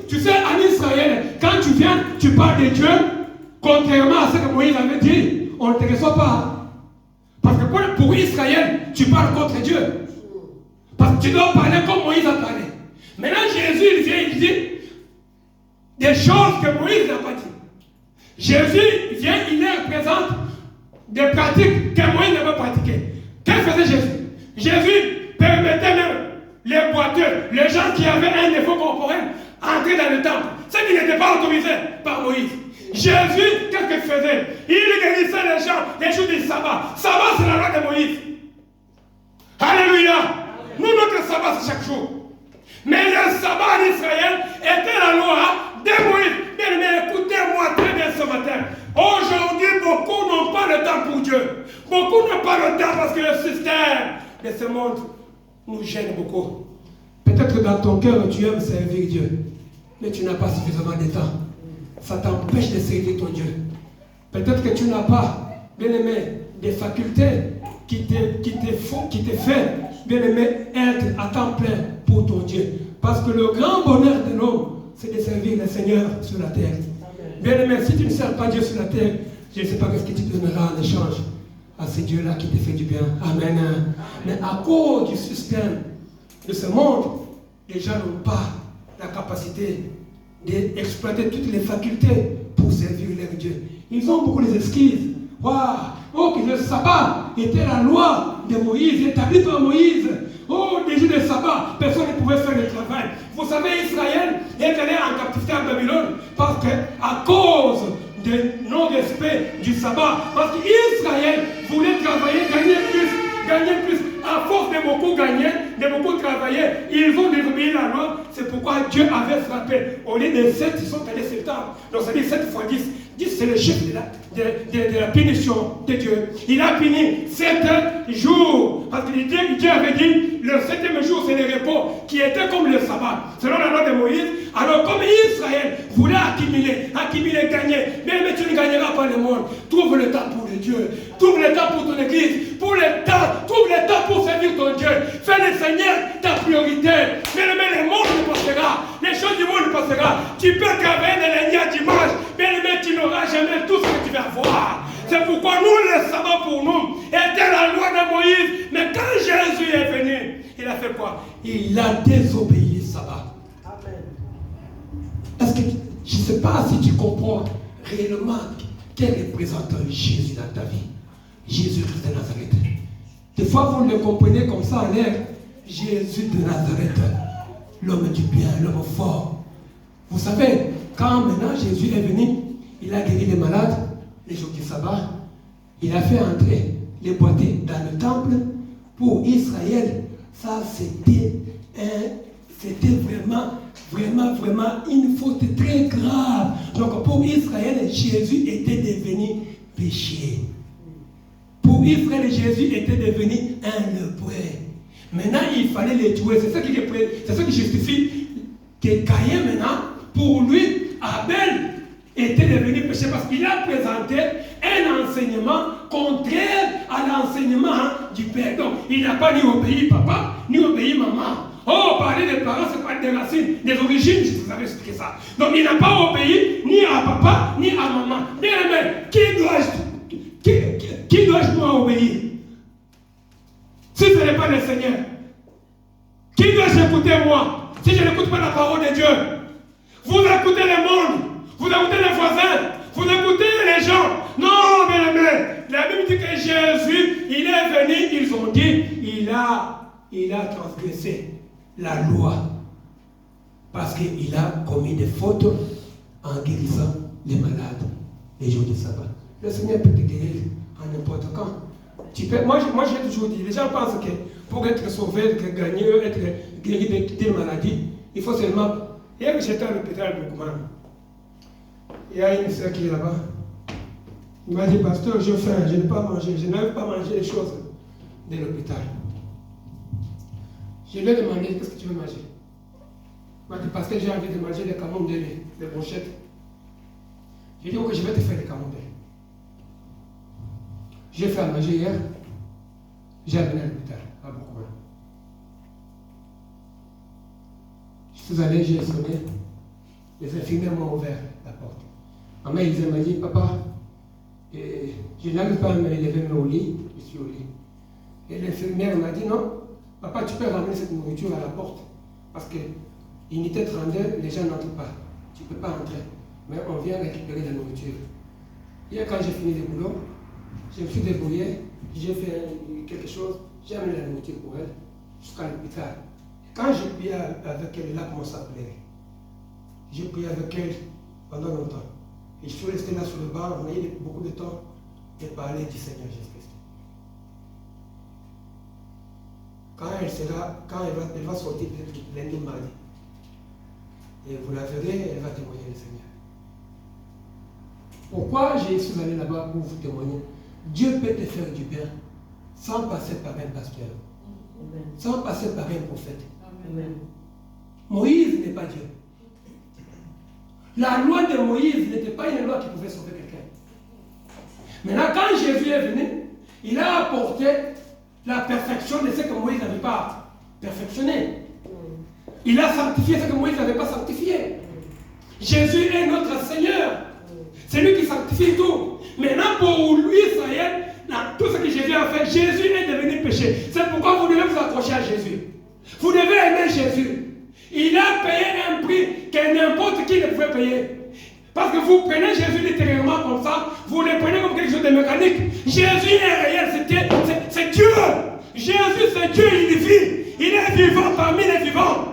Tu sais, en Israël, quand tu viens, tu parles de Dieu, contrairement à ce que Moïse avait dit, on ne te reçoit pas. Parce que pour Israël, tu parles contre Dieu. Parce que tu dois parler comme Moïse a parlé. Maintenant, Jésus, il vient, il dit des choses que Moïse n'a pas dit. Jésus vient, il leur présente des pratiques que Moïse n'a pas pratiquées. Qu'est-ce que faisait Jésus? Jésus permettait même les boiteux, les gens qui avaient un défaut corporel, entrer dans le temple. Ce qui n'était pas autorisé par Moïse. Jésus, qu'est-ce qu'il faisait? Il guérissait les gens les jours du sabbat. Sabbat, c'est la loi de Moïse. Alléluia. Nous, notre sabbat, c'est chaque jour. Mais le sabbat en Israël était la loi de Moïse. Mais écoutez-moi très bien ce matin. Aujourd'hui, beaucoup n'ont pas le temps pour Dieu. Beaucoup n'ont pas le temps parce que le système de ce monde nous gêne beaucoup. Peut-être que dans ton cœur, tu aimes servir Dieu, mais tu n'as pas suffisamment de temps. Ça t'empêche de servir ton Dieu. Peut-être que tu n'as pas, bien aimé, des facultés qui te fait, bien aimé, être à temps plein pour ton Dieu. Parce que le grand bonheur de l'homme, c'est de servir le Seigneur sur la terre. Bien aimé, si tu ne sers pas Dieu sur la terre, je ne sais pas ce que tu donneras en échange à ce Dieu-là qui te fait du bien. Amen. Mais à cause du système de ce monde, les gens n'ont pas la capacité d'exploiter toutes les facultés pour servir leur Dieu. Ils ont beaucoup d'excuses. Waouh! Oh, que le sabbat était la loi de Moïse, établie par Moïse. Oh, les jours de sabbat, personne ne pouvait faire le travail. Vous savez, Israël est allé en captivité en Babylone parce qu'à cause de non-respect du sabbat, parce qu'Israël voulait travailler, gagner plus. À force de beaucoup gagner, de beaucoup travailler, ils ont désobéi la loi. C'est pourquoi Dieu avait frappé. Au lieu de 7, ils sont allés 7 ans. Donc ça dit 7 fois 10. 10, c'est le chiffre de la punition de Dieu. Il a puni 7 jours. Parce que Dieu avait dit, le 7e jour, c'est le repos, qui était comme le sabbat, selon la loi de Moïse. Alors, comme Israël voulait accumuler, gagner, mais tu ne gagneras pas le monde. Trouve le temps pour le Dieu. Trouve le temps pour ton église. Trouve le temps pour servir ton Dieu. Fais le Seigneur ta priorité. Mais le monde ne passera. Les choses du monde ne passera. Tu peux travailler dans les liens dimanche, mais tu n'auras jamais tout ce que tu vas voir. C'est pourquoi nous, le sabbat pour nous était la loi de Moïse. Mais quand Jésus est venu, il a fait quoi? Il a désobéi le sabbat. Amen. Est-ce que je ne sais pas si tu comprends réellement quel représente Jésus dans ta vie? Jésus-Christ de Nazareth. Des fois, vous le comprenez comme ça en l'air, Jésus de Nazareth, l'homme du bien, l'homme fort. Vous savez, quand maintenant Jésus est venu, il a guéri les malades, les jours du sabbat, il a fait entrer les boîtiers dans le temple. Pour Israël, ça c'était vraiment une faute très grave. Donc pour Israël, Jésus était devenu péché. Pour Israël, Jésus était devenu un lépreux. Maintenant, il fallait les tuer. C'est ce qui justifie que Caïn, maintenant, pour lui, Abel était devenu péché parce qu'il a présenté un enseignement contraire à l'enseignement du Père. Donc, il n'a pas ni obéi papa, ni obéi maman. Oh, parler des parents, c'est pas des racines, des origines, je vous avais expliqué ça. Donc, il n'a pas obéi ni à papa, ni à maman. Bien aimé, qui dois-je moi obéir? Si ce n'est pas le Seigneur, qui dois-je écouter moi? Si je n'écoute pas la parole de Dieu, vous écoutez le monde, vous écoutez les voisins, vous écoutez les gens. Non, bien aimé, la Bible dit que Jésus, il est venu, ils ont dit, il a transgressé la loi parce qu'il a commis des fautes en guérissant les malades les jours du sabbat. Le Seigneur peut te guérir en n'importe quand. Moi, j'ai toujours dit, les gens pensent que pour être sauvé, gagner, être guéri d'une maladie, il faut seulement. Hier que j'étais à l'hôpital de Boukman, il y a une soeur qui est là-bas. Il m'a dit, pasteur, j'ai faim, je n'ai pas mangé, je n'arrive pas à manger les choses de l'hôpital. Je lui ai demandé, qu'est-ce que tu veux manger? Il m'a dit, pasteur, j'ai envie de manger des camembert, des brochettes. J'ai dit, ok, je vais te faire des camembert. J'ai fait à manger hier, j'ai amené à l'hôpital, à Boukman. Je suis allé, j'ai sonné, les infirmières m'ont ouvert la porte. Maman Elisa m'a dit, papa, je n'arrive pas à me lever au lit, je suis au lit. Et l'infirmière m'a dit, non, papa, tu peux ramener cette nourriture à la porte. Parce que unité 32, les gens n'entrent pas. Tu ne peux pas entrer. Mais on vient récupérer la nourriture. Hier, quand j'ai fini le boulot, je me suis débrouillé, j'ai fait quelque chose, j'ai amené la nourriture pour elle jusqu'à l'hôpital. Quand j'ai prié avec elle, elle a commencé à pleurer. J'ai prié avec elle pendant longtemps. Et je suis resté là sur le banc, on a eu beaucoup de temps de parler du Seigneur Jésus-Christ. Quand elle va sortir lundi ou mardi, et vous la verrez, elle va témoigner le Seigneur. Pourquoi je suis allé là-bas pour vous témoigner? Dieu peut te faire du bien sans passer par un pasteur, sans passer par un prophète. Amen. Moïse n'est pas Dieu. La loi de Moïse n'était pas une loi qui pouvait sauver quelqu'un. Maintenant, quand Jésus est venu, il a apporté la perfection de ce que Moïse n'avait pas perfectionné. Il a sanctifié ce que Moïse n'avait pas sanctifié. Jésus est notre Seigneur. C'est lui qui sanctifie tout. Maintenant, pour lui, Israël, dans tout ce que Jésus a fait, Jésus est devenu péché. C'est pourquoi vous devez vous accrocher à Jésus. Vous devez aimer Jésus. Il a payé un prix que n'importe qui ne pouvait payer. Parce que vous prenez Jésus littéralement comme ça, vous le prenez comme quelque chose de mécanique. Jésus est réel, c'est Dieu. Jésus, c'est Dieu, il vit. Il est vivant parmi les vivants.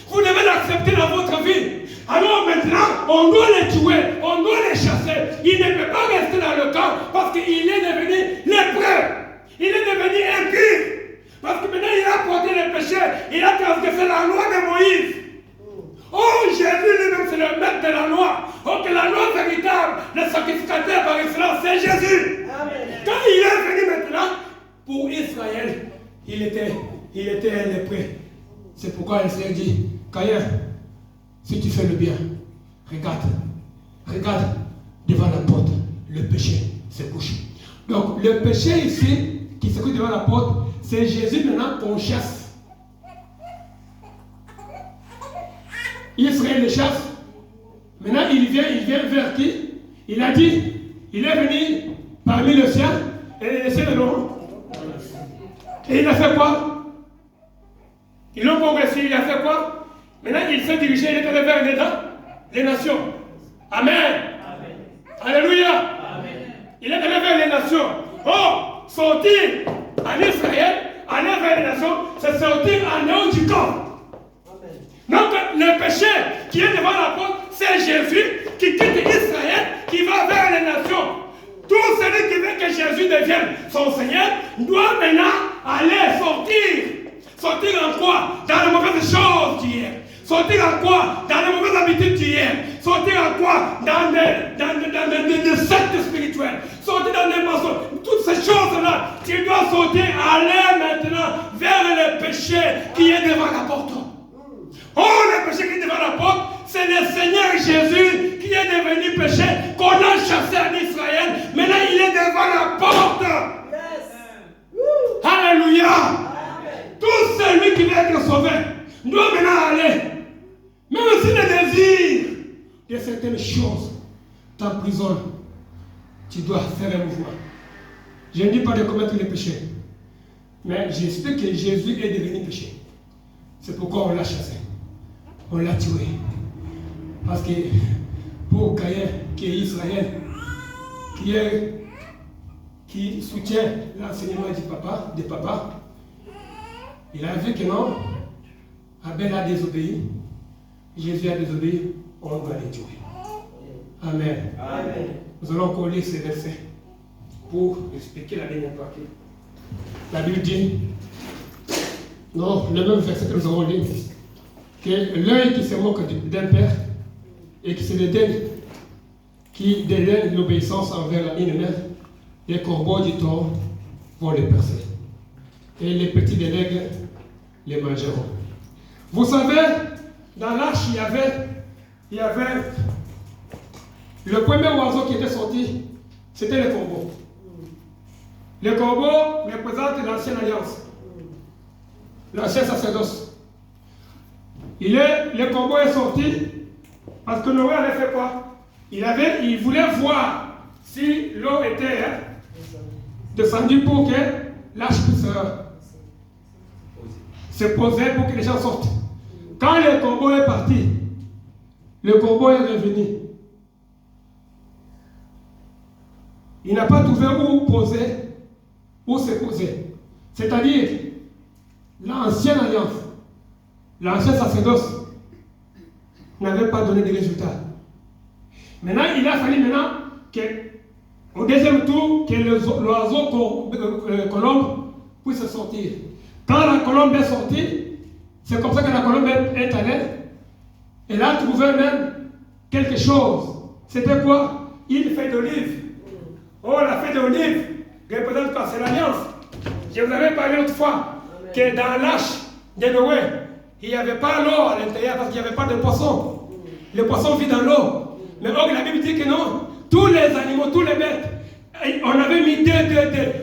Vous devez l'accepter dans votre vie. Alors maintenant, on doit les tuer, on doit les chasser. Il ne peut pas rester dans le camp parce qu'il est devenu lépreux. Il est devenu impur. Parce que maintenant, il a porté les péchés. Il a transgressé la loi de Moïse. Oh, Jésus lui-même, c'est le maître de la loi. Oh, que la loi véritable, le sacrificateur par excellence, c'est Jésus. Amen. Quand il est venu maintenant, pour Israël, il était un lépreux. C'est pourquoi le Seigneur dit, Caïn, si tu fais le bien, regarde devant la porte, le péché se couche. Donc le péché ici, qui se couche devant la porte, c'est Jésus maintenant qu'on chasse. Israël le chasse. Maintenant il vient vers qui? Il a dit, il est venu parmi les siens, et les siens non. Et il a fait quoi? Ils l'ont progressé, il a fait quoi? Maintenant, il s'est dirigé, il est allé vers les nations. Amen. Amen. Alléluia. Amen. Il est allé vers les nations. Oh, sortir en Israël, aller vers les nations, c'est sortir en dehors du corps. Donc, le péché qui est devant la porte, c'est Jésus qui quitte Israël, qui va vers les nations. Tout celui qui veut que Jésus devienne son Seigneur doit maintenant aller sortir. Sortir en quoi? Dans les mauvaises choses d'hier. Sortir en quoi? Dans les mauvaises habitudes d'hier. Sortir en quoi? Dans des sectes spirituelles. Sortir dans des mensonges. Toutes ces choses-là, tu dois sortir, aller maintenant vers le péché qui est devant la porte. Oh, le péché qui est devant la porte, c'est le Seigneur Jésus qui est devenu péché, qu'on a chassé en Israël. Maintenant, il est devant la porte. Yes. Alléluia. Amen. Tout celui qui veut être sauvé doit maintenant aller. Même si le désir de certaines choses t'emprisonne, tu dois faire un mouvement. Je ne dis pas de commettre les péchés, mais j'explique que Jésus est devenu péché. C'est pourquoi on l'a chassé. On l'a tué. Parce que pour Caïn, qui est Israël, qui soutient l'enseignement du papa, il a vu que non, Abel a désobéi, Jésus a désobéi, on doit les tuer. Amen. Amen. Nous allons encore lire ces versets pour expliquer la dernière partie. La Bible dit, non, le même verset que nous avons lu, que l'œil qui se moque d'un père et qui se dédaigne, qui dédaigne l'obéissance envers une mère, les corbeaux du tort vont les percer. Et les petits des legs les mangeront. Vous savez, dans l'arche, il y avait le premier oiseau qui était sorti, c'était le corbeau. Le corbeau représente l'ancienne alliance, l'ancien sacerdoce. Le corbeau est sorti parce que Noé avait fait quoi? Il voulait voir si l'eau était descendue pour que l'arche puisse se poser pour que les gens sortent. Quand le corbeau est parti, le corbeau est revenu. Il n'a pas trouvé où se poser. C'est-à-dire, l'ancienne alliance, l'ancien sacerdoce n'avait pas donné de résultats. Maintenant, il a fallu au deuxième tour, que l'oiseau colombe puisse sortir. Quand la colombe est sortie, c'est comme ça que la colombe est allée. Elle a trouvé même quelque chose. C'était quoi? Une feuille d'olive. Oh, la feuille d'olive représente quoi? C'est l'alliance. Je vous avais parlé l'autre fois que dans l'arche de Noé, il n'y avait pas l'eau à l'intérieur parce qu'il n'y avait pas de poisson. Le poisson vit dans l'eau. Mais or, la Bible dit que non. Tous les animaux, tous les bêtes, on avait mis deux.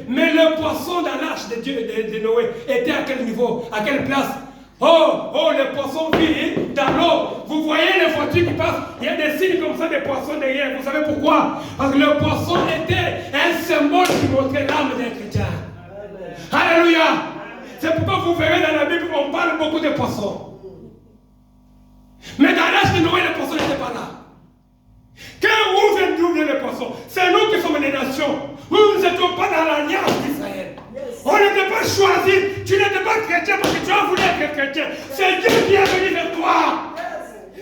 Mais le poisson dans l'arche de Noé était à quel niveau? À quelle place? Oh, le poisson vit dans l'eau. Vous voyez les voitures qui passent, il y a des signes comme ça de poissons derrière. Vous savez pourquoi? Parce que le poisson était un symbole qui montrait l'âme d'un chrétien. Alléluia. C'est pourquoi vous verrez dans la Bible qu'on parle beaucoup de poissons. Mais dans l'âge de Noé, les poissons n'étaient pas là. Où vient les poissons? C'est nous qui sommes les nations. Nous n'étions pas dans l'alliance d'Israël. On n'était pas choisis. Tu n'étais pas chrétien parce que tu as voulu être chrétien. C'est Dieu qui est venu vers toi.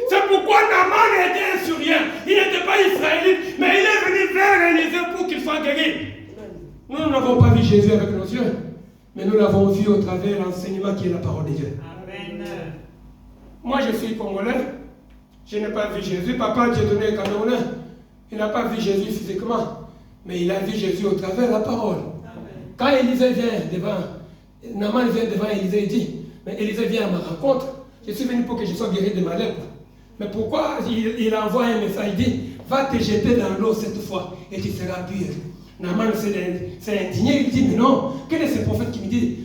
C'est pourquoi Naaman était un Syrien. Il n'était pas israélite, mais il est venu vers Élisée pour qu'il soit guéri. Nous n'avons pas vu Jésus avec nos yeux, mais nous l'avons vu au travers de l'enseignement qui est la parole de Dieu. Amen. Moi, je suis congolais. Je n'ai pas vu Jésus. Papa Dieudonné est camerounais. Il n'a pas vu Jésus physiquement, mais il a vu Jésus au travers de la parole. Amen. Quand Élisée vient devant, Naaman vient devant Élisée, il dit, mais Élisée vient à ma rencontre. Je suis venu pour que je sois guéri de ma lèpre. Mais pourquoi il envoie un message, il dit, va te jeter dans l'eau cette fois et tu seras pur. Naaman s'est indigné, il dit, mais non, quel est ce prophète qui me dit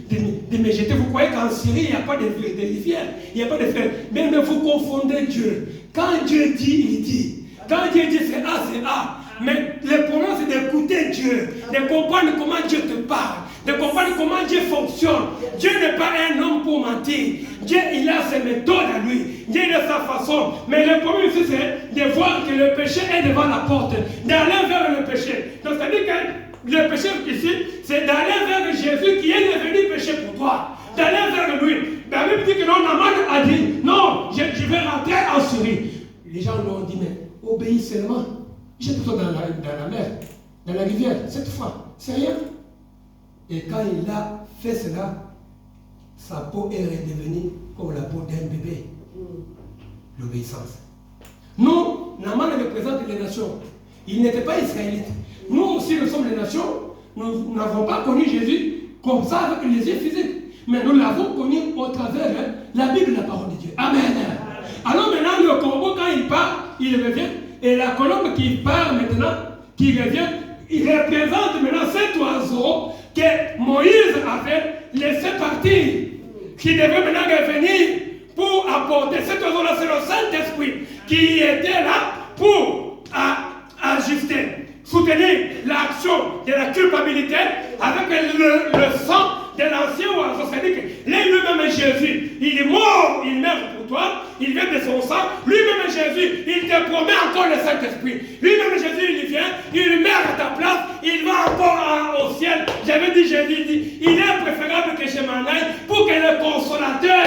de me jeter? Vous croyez qu'en Syrie, il n'y a pas de rivière, il n'y a pas de fleuve. Mais vous confondez Dieu. Quand Dieu dit, il dit. Quand Dieu dit c'est A, c'est A. Mais le problème, c'est d'écouter Dieu, de comprendre comment Dieu te parle, de comprendre comment Dieu fonctionne. Dieu n'est pas un homme pour mentir. Dieu, il a ses méthodes à lui. Dieu, il a sa façon. Mais le problème ici, c'est de voir que le péché est devant la porte, d'aller vers le péché. Donc, c'est-à-dire que le péché ici, c'est d'aller vers Jésus qui est devenu péché pour toi. D'aller vers lui. La Bible dit que non, Naaman a dit, non, je vais rentrer en Syrie. Les gens lui ont dit, mais obéis seulement. Jette-toi dans la mer, dans la rivière, cette fois. C'est rien. Et quand il a fait cela, sa peau est redevenue comme la peau d'un bébé. L'obéissance. Nous, Naaman représente les nations. Il n'était pas israélite. Nous aussi, nous sommes les nations. Nous n'avons pas connu Jésus comme ça avec les yeux physiques. Mais nous l'avons connu au travers de la Bible, la parole de Dieu. Amen. Alors maintenant, le corbeau, quand il part, il revient. Et la colombe qui part maintenant, qui revient, il représente maintenant cet oiseau que Moïse avait laissé partir, qui devait maintenant revenir pour apporter. Cet oiseau-là, c'est le Saint-Esprit qui était là pour ajuster, soutenir l'action de la culpabilité avec le sang de l'ancien oiseau. C'est-à-dire que lui-même Jésus, il est mort, il meurt pour toi, il vient de son sang. Lui-même Jésus, il te promet encore le Saint-Esprit. Lui-même Jésus, il vient, il meurt à ta place, il va encore au ciel. J'avais dit, Jésus dit, il est préférable que je m'en aille pour que le consolateur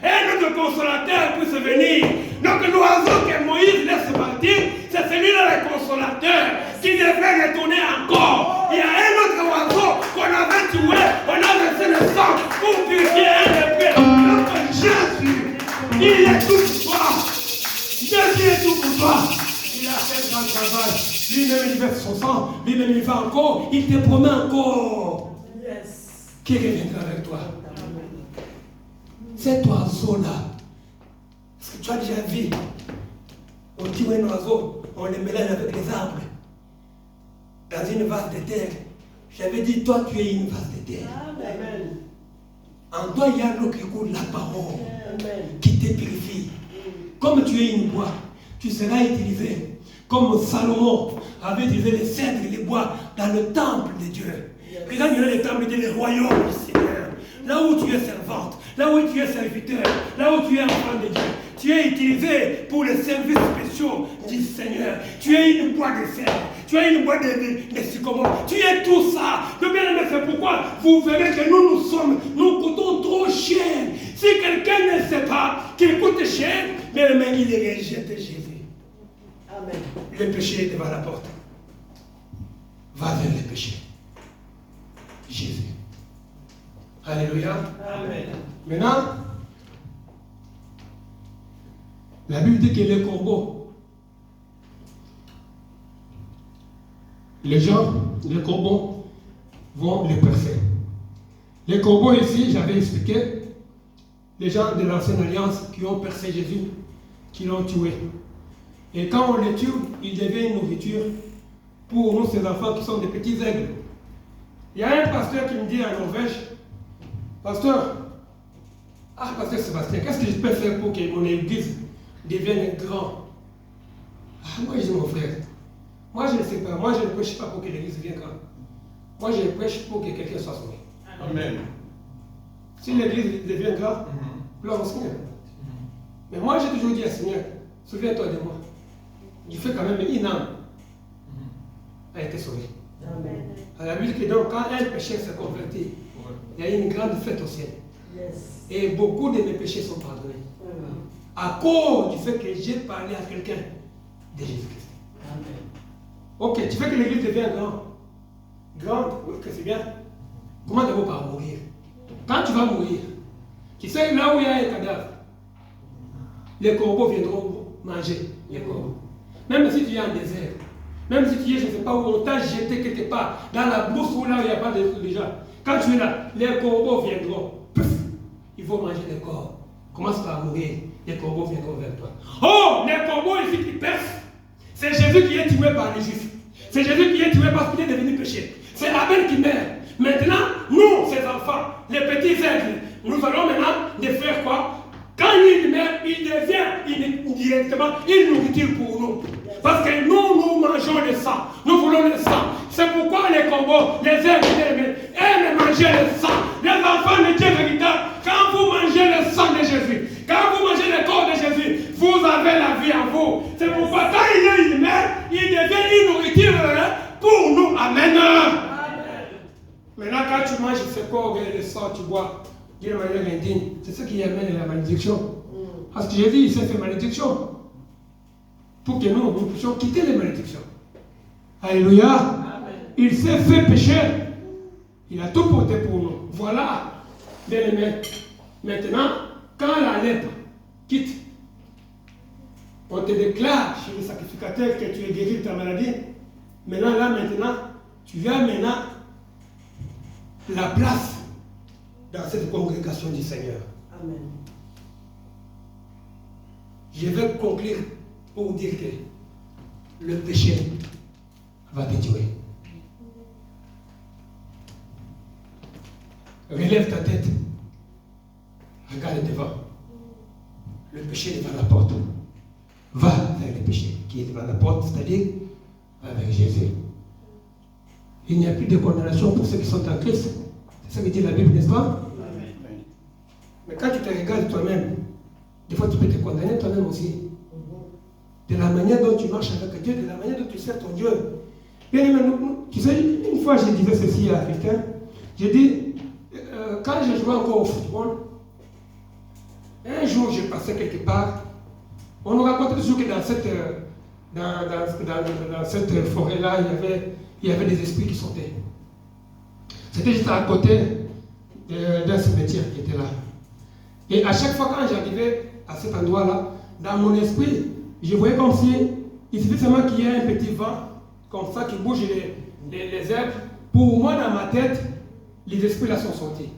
et notre consolateur puisse venir. Donc l'oiseau que Moïse laisse partir, c'est celui-là le consolateur qui devrait retourner encore. Il y a un autre oiseau qu'on avait tué, on a versé le sang pour purifier un des pieds. Donc Jésus, il est tout pour toi. Jésus est tout pour toi. Il a fait un grand travail. Lui-même il verse son sang, lui-même il va encore, il te promet encore. Qui reviendra avec toi? Cet oiseau-là, est-ce que tu as déjà vu? On tue un oiseau, on le mélange avec les arbres. Dans une vase de terre. J'avais dit, toi tu es une vase de terre. Amen. En toi il y a l'eau qui coule, la parole. Amen. Qui te purifie. Comme tu es une bois, tu seras utilisé. Comme Salomon avait utilisé les cèdres et les bois dans le temple de Dieu. Puis là, il y a le temple de Dieu, le royaume du Seigneur. Là où tu es servante, là où tu es serviteur, là où tu es enfant de Dieu, tu es utilisé pour les services spéciaux du Seigneur. Tu es une boîte de cèdre, tu es une boîte de sycomore, tu es tout ça. Le bien-aimé, c'est pourquoi vous verrez que nous coûtons trop cher. Si quelqu'un ne sait pas qu'il coûte cher, mais il rejette Jésus. Amen. Le péché est devant la porte. Va vers le péché. Jésus. Alléluia. Amen. Maintenant, la Bible dit que les corbeaux, les corbeaux vont les percer. Les corbeaux ici, j'avais expliqué, les gens de l'ancienne alliance qui ont percé Jésus, qui l'ont tué. Et quand on les tue, ils deviennent une nourriture pour nous, ces enfants qui sont des petits aigles. Il y a un pasteur qui me dit en Norvège, pasteur Sébastien, qu'est-ce que je peux faire pour que mon église devienne grand? Moi je dis, mon frère, moi je ne sais pas, moi je ne prêche pas pour que l'église devienne grande. Moi je prêche pour que quelqu'un soit sauvé. Amen. Si l'église devient grande, gloire au Seigneur. Mais moi j'ai toujours dit à Seigneur, souviens-toi de moi. Je fais quand même une âme a été sauvée. Amen. À la Bible, donc, quand un pécheur s'est converti, il y a une grande fête au ciel. Yes. Et beaucoup de mes péchés sont pardonnés. À cause du fait que j'ai parlé à quelqu'un de Jésus-Christ. Ok, tu veux que l'église devienne grande, oui, que c'est bien. Comment d'abord par mourir? Quand tu vas mourir, tu sais là où il y a un cadavre, les corbeaux viendront manger les corbeaux. Même si tu es en désert, même si tu es, je ne sais pas où, on t'a jeté quelque part, dans la brousse où là où il n'y a pas de gens. Quand tu es là, les corbeaux viendront. Puf, ils vont manger les corps. Commence par mourir, les corbeaux viendront vers toi. Oh, les corbeaux ici qui percent, c'est Jésus qui est tué par les Juifs. C'est Jésus qui est tué parce qu'il est devenu péché. C'est Abel qui meurt. Maintenant, nous, ses enfants, les petits aigles, nous allons maintenant les faire quoi? Quand il meurt, il devient directement une nourriture pour nous. Parce que nous mangeons le sang. Nous voulons le sang. C'est pourquoi les corbeaux, les aigles, aiment manger le sang. Les enfants de Dieu véritable, quand vous mangez le sang de Jésus, quand vous mangez le corps de Jésus, vous avez la vie en vous. C'est pourquoi quand il meurt, il devient une nourriture pour nous. Amen. quand tu manges ce corps et le sang, tu bois d'une manière indigne. C'est ce qui amène la malédiction. Parce que Jésus, il s'est fait malédiction. Pour que nous puissions quitter les malédictions. Alléluia. Amen. Il s'est fait pécher. Il a tout porté pour nous. Voilà, bien aimé. Maintenant, quand la lèpre quitte, on te déclare chez le sacrificateur que tu es guéri de ta maladie. Maintenant, tu as maintenant la place dans cette congrégation du Seigneur. Amen. Je vais conclure pour dire que le péché va te tuer. Relève ta tête. Regarde devant. Le péché est devant la porte. Va vers le péché qui est devant la porte, c'est-à-dire avec Jésus. Il n'y a plus de condamnation pour ceux qui sont en Christ. C'est ça que dit la Bible, n'est-ce pas? Amen. Mais quand tu te regardes toi-même, des fois tu peux te condamner toi-même aussi. De la manière dont tu marches avec Dieu, de la manière dont tu sers ton Dieu. Bien aimé, tu sais, une fois je disais ceci à quelqu'un, j'ai dit, quand je jouais encore au football, un jour je passais quelque part, on nous racontait toujours que dans cette forêt-là, il y avait des esprits qui sautaient. C'était juste à côté d'un cimetière qui était là. Et à chaque fois quand j'arrivais à cet endroit-là, dans mon esprit, je voyais comme si il suffit seulement qu'il y ait un petit vent, comme ça, qui bouge les herbes. Pour moi, dans ma tête, les esprits là sont sortis.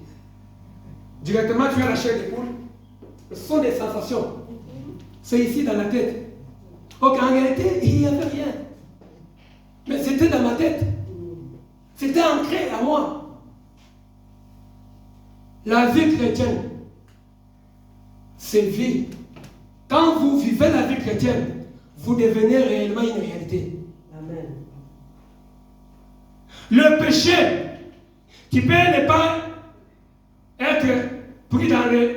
Directement, tu as la chair des poules. Ce sont des sensations. C'est ici dans la tête. Donc en réalité, il n'y avait rien. Mais c'était dans ma tête. C'était ancré à moi. La vie chrétienne, c'est vie. Quand vous vivez la vie chrétienne, vous devenez réellement une réalité. Amen. Le péché, tu peux ne pas être pris dans les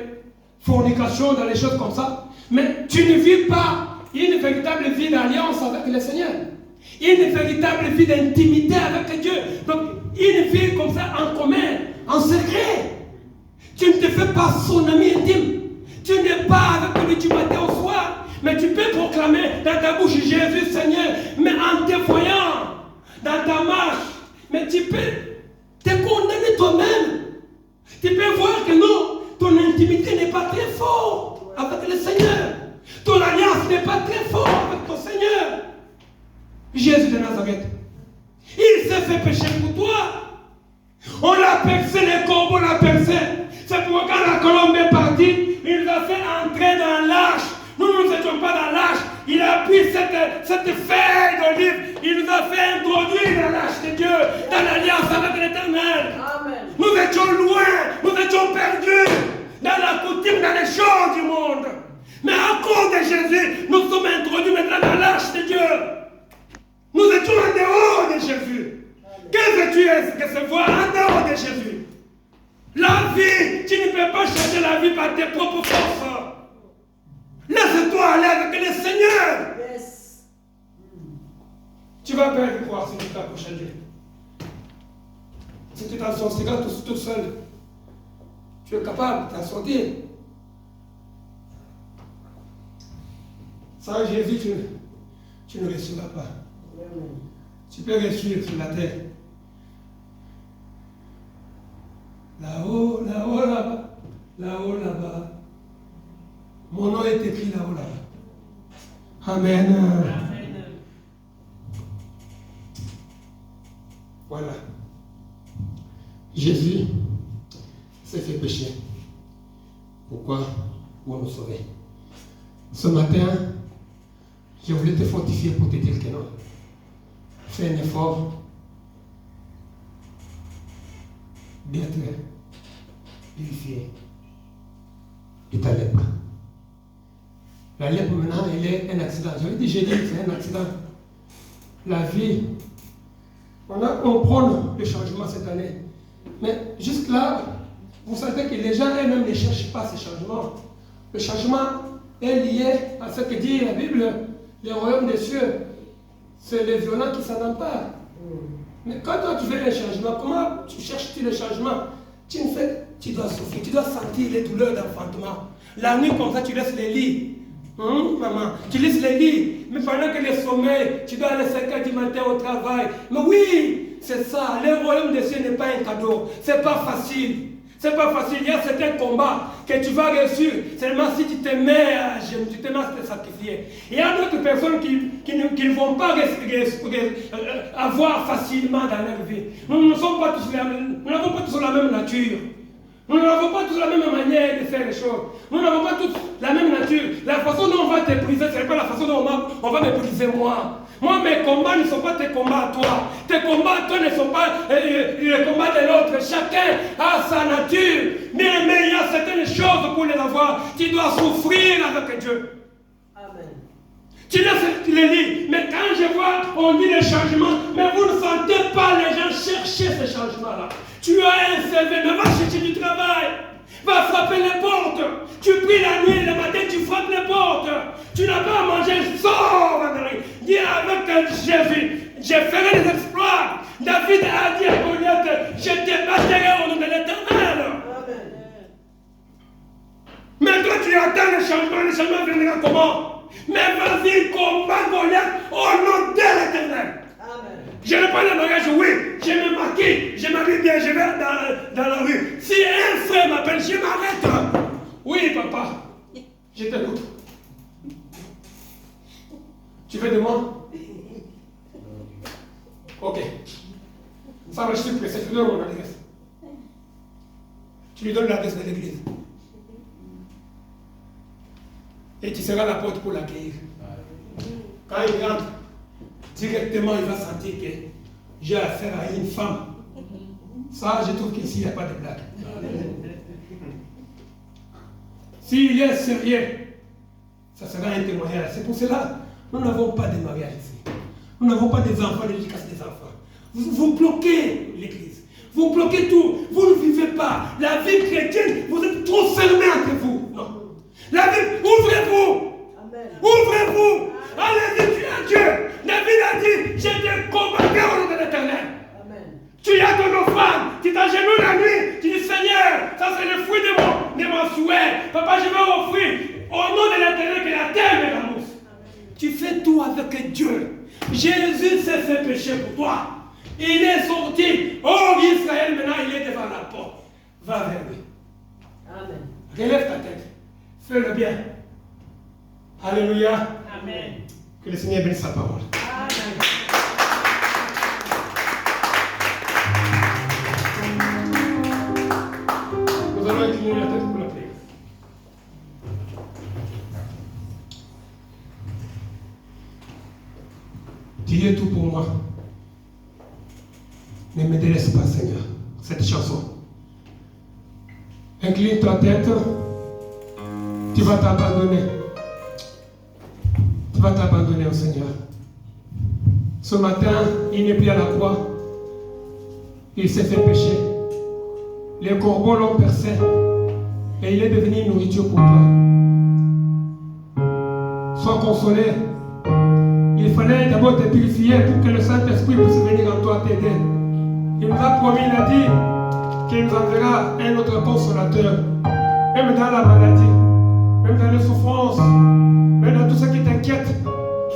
fornications, dans les choses comme ça, mais tu ne vis pas une véritable vie d'alliance avec le Seigneur. Une véritable vie d'intimité avec Dieu. Donc, une vie comme ça en commun, en secret. Tu ne te fais pas son ami intime. Tu n'es pas avec lui du matin au soir. Mais tu peux proclamer dans ta bouche Jésus Seigneur. Mais en te voyant dans ta marche. Mais tu peux te condamner toi-même. Tu peux voir que non, ton intimité n'est pas très forte avec le Seigneur. Ton alliance n'est pas très forte avec ton Seigneur. Jésus de Nazareth, il s'est fait pécher pour toi. On l'a percé, les corbeaux l'ont percé. C'est pourquoi quand la colombe est partie, il nous a fait entrer dans l'arche. Nous ne étions pas dans l'arche. Il a pris cette feuille d'olive. Il nous a fait introduire dans l'arche de Dieu, dans l'alliance avec l'Éternel. Nous étions loin, nous étions perdus dans la coutume, dans les choses du monde. Mais à cause de Jésus, nous sommes introduits maintenant dans l'arche de Dieu. Nous étions en dehors de Jésus. Qu'est-ce que tu es recevoir en dehors de Jésus? La vie, tu ne peux pas changer la vie par tes propres forces. Laisse-toi aller avec le Seigneur. Yes. Tu vas perdre quoi si tu t'approches à Dieu? Si tu t'en sortiras tout seul, tu es capable de t'en sortir. Sans Jésus, tu ne réussiras pas. Tu peux réussir sur la terre. Là-haut, là-haut, là-bas. Là-haut, là-bas. Mon nom est écrit là-haut, là-bas. Amen. Amen. Voilà. Jésus s'est fait pécher. Pourquoi? Pour nous sauver. Ce matin, je voulais te fortifier pour te dire que non. Fais un effort d'être purifié de ta lèpre. La lèpre maintenant, elle est un accident. J'avais dit, j'ai dit, c'est un accident. La vie, on prend le changement cette année. Mais jusque là, vous savez que les gens eux-mêmes ne cherchent pas ce changement. Le changement est lié à ce que dit la Bible, le royaume des cieux. C'est les violents qui s'en emparent. Mais quand toi tu fais un changement, comment tu cherches le changement? Tu dois souffrir, tu dois sentir les douleurs d'enfantement. La nuit comme ça, tu laisses les lits. Maman, tu laisses les lits. Mais pendant que les sommeils, tu dois aller 5 h du matin au travail. Mais oui, c'est ça. Le royaume des cieux n'est pas un cadeau. C'est pas facile. C'est pas facile. Il y a certains combats que tu vas réussir seulement si tu te mets à genoux, tu te mets à te sacrifier. Il y a d'autres personnes qui ne vont pas avoir facilement dans leur vie. Nous n'avons pas tous la même nature. Nous n'avons pas tous la même manière de faire les choses. Nous n'avons pas tous la même nature. La façon dont on va te briser, ce n'est pas la façon dont on va me briser moi. Moi, mes combats ne sont pas tes combats à toi. Tes combats à toi ne sont pas les combats de l'autre. Chacun a sa nature. Mais il y a certaines choses pour les avoir. Tu dois souffrir avec Dieu. Amen. Tu laisses les lits. Mais quand je vois, on dit les changements, mais vous ne sentez pas les gens chercher ces changements-là. Tu as un CV, mais va chercher du travail. Va frapper les portes. Tu pries la nuit, le matin, tu frappes les portes. Tu n'as pas à manger, sors. Dis avec Jésus, je ferai des exploits. David a dit à Goliath, je te battrai au nom de l'Éternel. Mais toi, tu attends le changement viendra comment? Mais vas-y, combat Goliath au nom de l'Éternel. Je n'ai pas de mariage, oui, je me maquille, je m'habille bien, je vais dans la rue. Si un frère m'appelle, je m'arrête. Oui, papa, je t'écoute. Tu veux de moi? Ok. Ça va, je suis pressé, je lui donne mon adresse. Tu lui donnes l'adresse de l'église. Et tu seras à la porte pour l'accueillir. Quand il rentre, directement il va sentir que j'ai affaire à une femme. Ça, je trouve qu'ici, il n'y a pas de blague. S'il est sérieux, ça sera un témoignage. C'est pour cela, nous n'avons pas de mariage ici. Nous n'avons pas des enfants, l'éducation des enfants. Vous bloquez l'église. Vous bloquez tout. Vous ne vivez pas. La vie chrétienne, vous êtes trop fermés entre vous. Non. La vie, ouvrez-vous. Ouvrez-vous. Allez-y, tu as Dieu. David a dit, je te combattrai au nom de l'Éternel. Tu as ton offrande, tu t'agenouilles la nuit, tu dis Seigneur, ça c'est le fruit de mon souhait. Papa, je vais offrir au nom de l'Éternel que la terre me rembourse. Tu fais tout avec Dieu. Jésus s'est fait pécher pour toi. Il est sorti. Oh Israël, maintenant il est devant la porte. Va vers lui. Amen. Relève ta tête. Fais-le bien. Alléluia. Amen. Que le Seigneur bénisse sa parole. Amen. Nous allons incliner la tête pour la prière. Tu es tout pour moi. Ne me délaisse pas, Seigneur. Cette chanson. Incline ta tête. Tu vas t'abandonner. Tu vas t'abandonner au Seigneur. Ce matin, il n'est plus à la croix. Il s'est fait pécher. Les corbeaux l'ont percé. Et il est devenu une nourriture pour toi. Sois consolé. Il fallait d'abord te purifier pour que le Saint-Esprit puisse venir en toi t'aider. Il nous a promis, il a dit qu'il nous enverra un autre consolateur. Même dans la maladie, même dans les souffrances, même dans tout ce qui t'inquiète,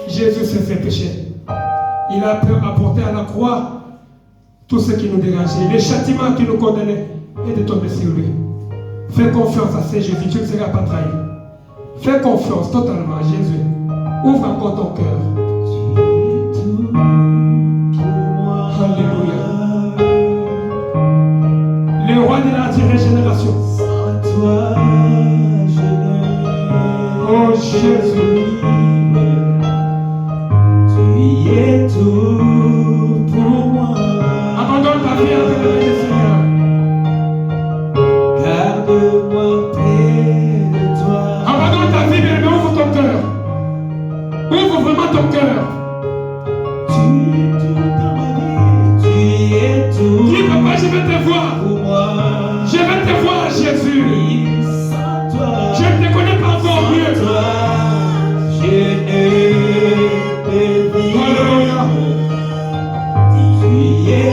Jésus s'est fait pécher. Il a apporté à la croix tout ce qui nous dérangeait, les châtiments qui nous condamnaient, et de tomber sur lui. Fais confiance à ce Jésus, tu ne seras pas trahi. Fais confiance totalement à Jésus. Ouvre encore ton cœur. Alléluia. Le roi de la régénération. Sans toi, je ne. Oh Jésus. Tu es tout pour moi. Abandonne ta vie avec le Seigneur. Garde-moi près de toi. Abandonne ta vie, mais ouvre ton cœur. Ouvre vraiment ton cœur. Tu es tout dans ma vie. Tu es tout. Dis papa, je vais te voir. Pour moi. Je vais te voir, Jésus. Sans toi. Je ne te connais pas encore mieux. Toi, je ne peux vivre. Alléluia. Tu es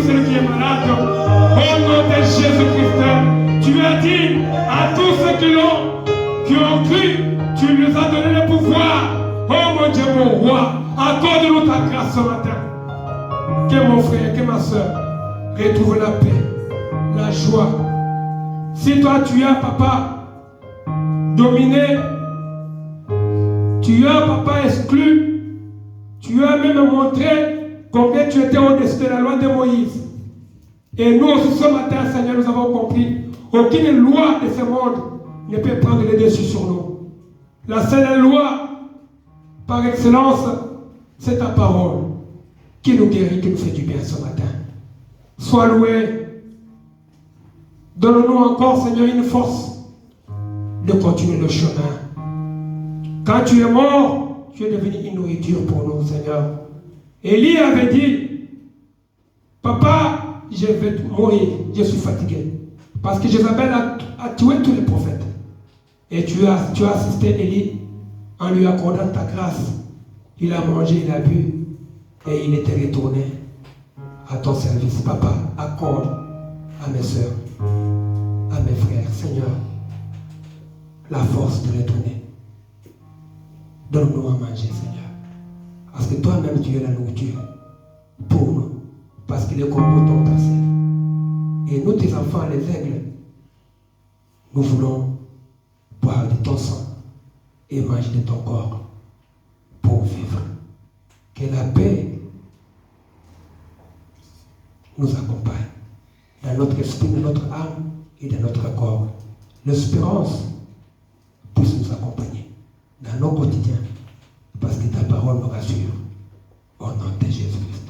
celui qui est malade. Au nom de Jésus-Christ, tu as dit à tous ceux qui ont cru, tu nous as donné le pouvoir. Oh mon Dieu, mon roi, accorde-nous ta grâce ce matin. Que mon frère, que ma soeur retrouve la paix, la joie. Si toi tu as, papa, dominé, tu as, papa, exclu, tu as même montré combien tu étais au-dessus de la loi de Moïse. Et nous aussi ce matin, Seigneur, nous avons compris, aucune loi de ce monde ne peut prendre le dessus sur nous. La seule loi, par excellence, c'est ta parole qui nous guérit, qui nous fait du bien ce matin. Sois loué. Donne-nous encore, Seigneur, une force de continuer le chemin. Quand tu es mort, tu es devenu une nourriture pour nous, Seigneur. Élie avait dit, papa, je vais mourir, je suis fatigué. Parce que Jézabel a tué tous les prophètes. Et tu as assisté Élie en lui accordant ta grâce. Il a mangé, il a bu, et il était retourné à ton service. Papa, accorde à mes soeurs, à mes frères, Seigneur, la force de retourner. Donne-nous à manger, Seigneur. Parce que toi-même, tu es la nourriture pour nous. Parce que les corbeaux t'ont tassé. Et nous, tes enfants, les aigles, nous voulons boire de ton sang et manger de ton corps pour vivre. Que la paix nous accompagne dans notre esprit, dans notre âme et dans notre corps. L'espérance puisse nous accompagner dans nos quotidiens parce que ta parole nous rassure au nom de Jésus-Christ.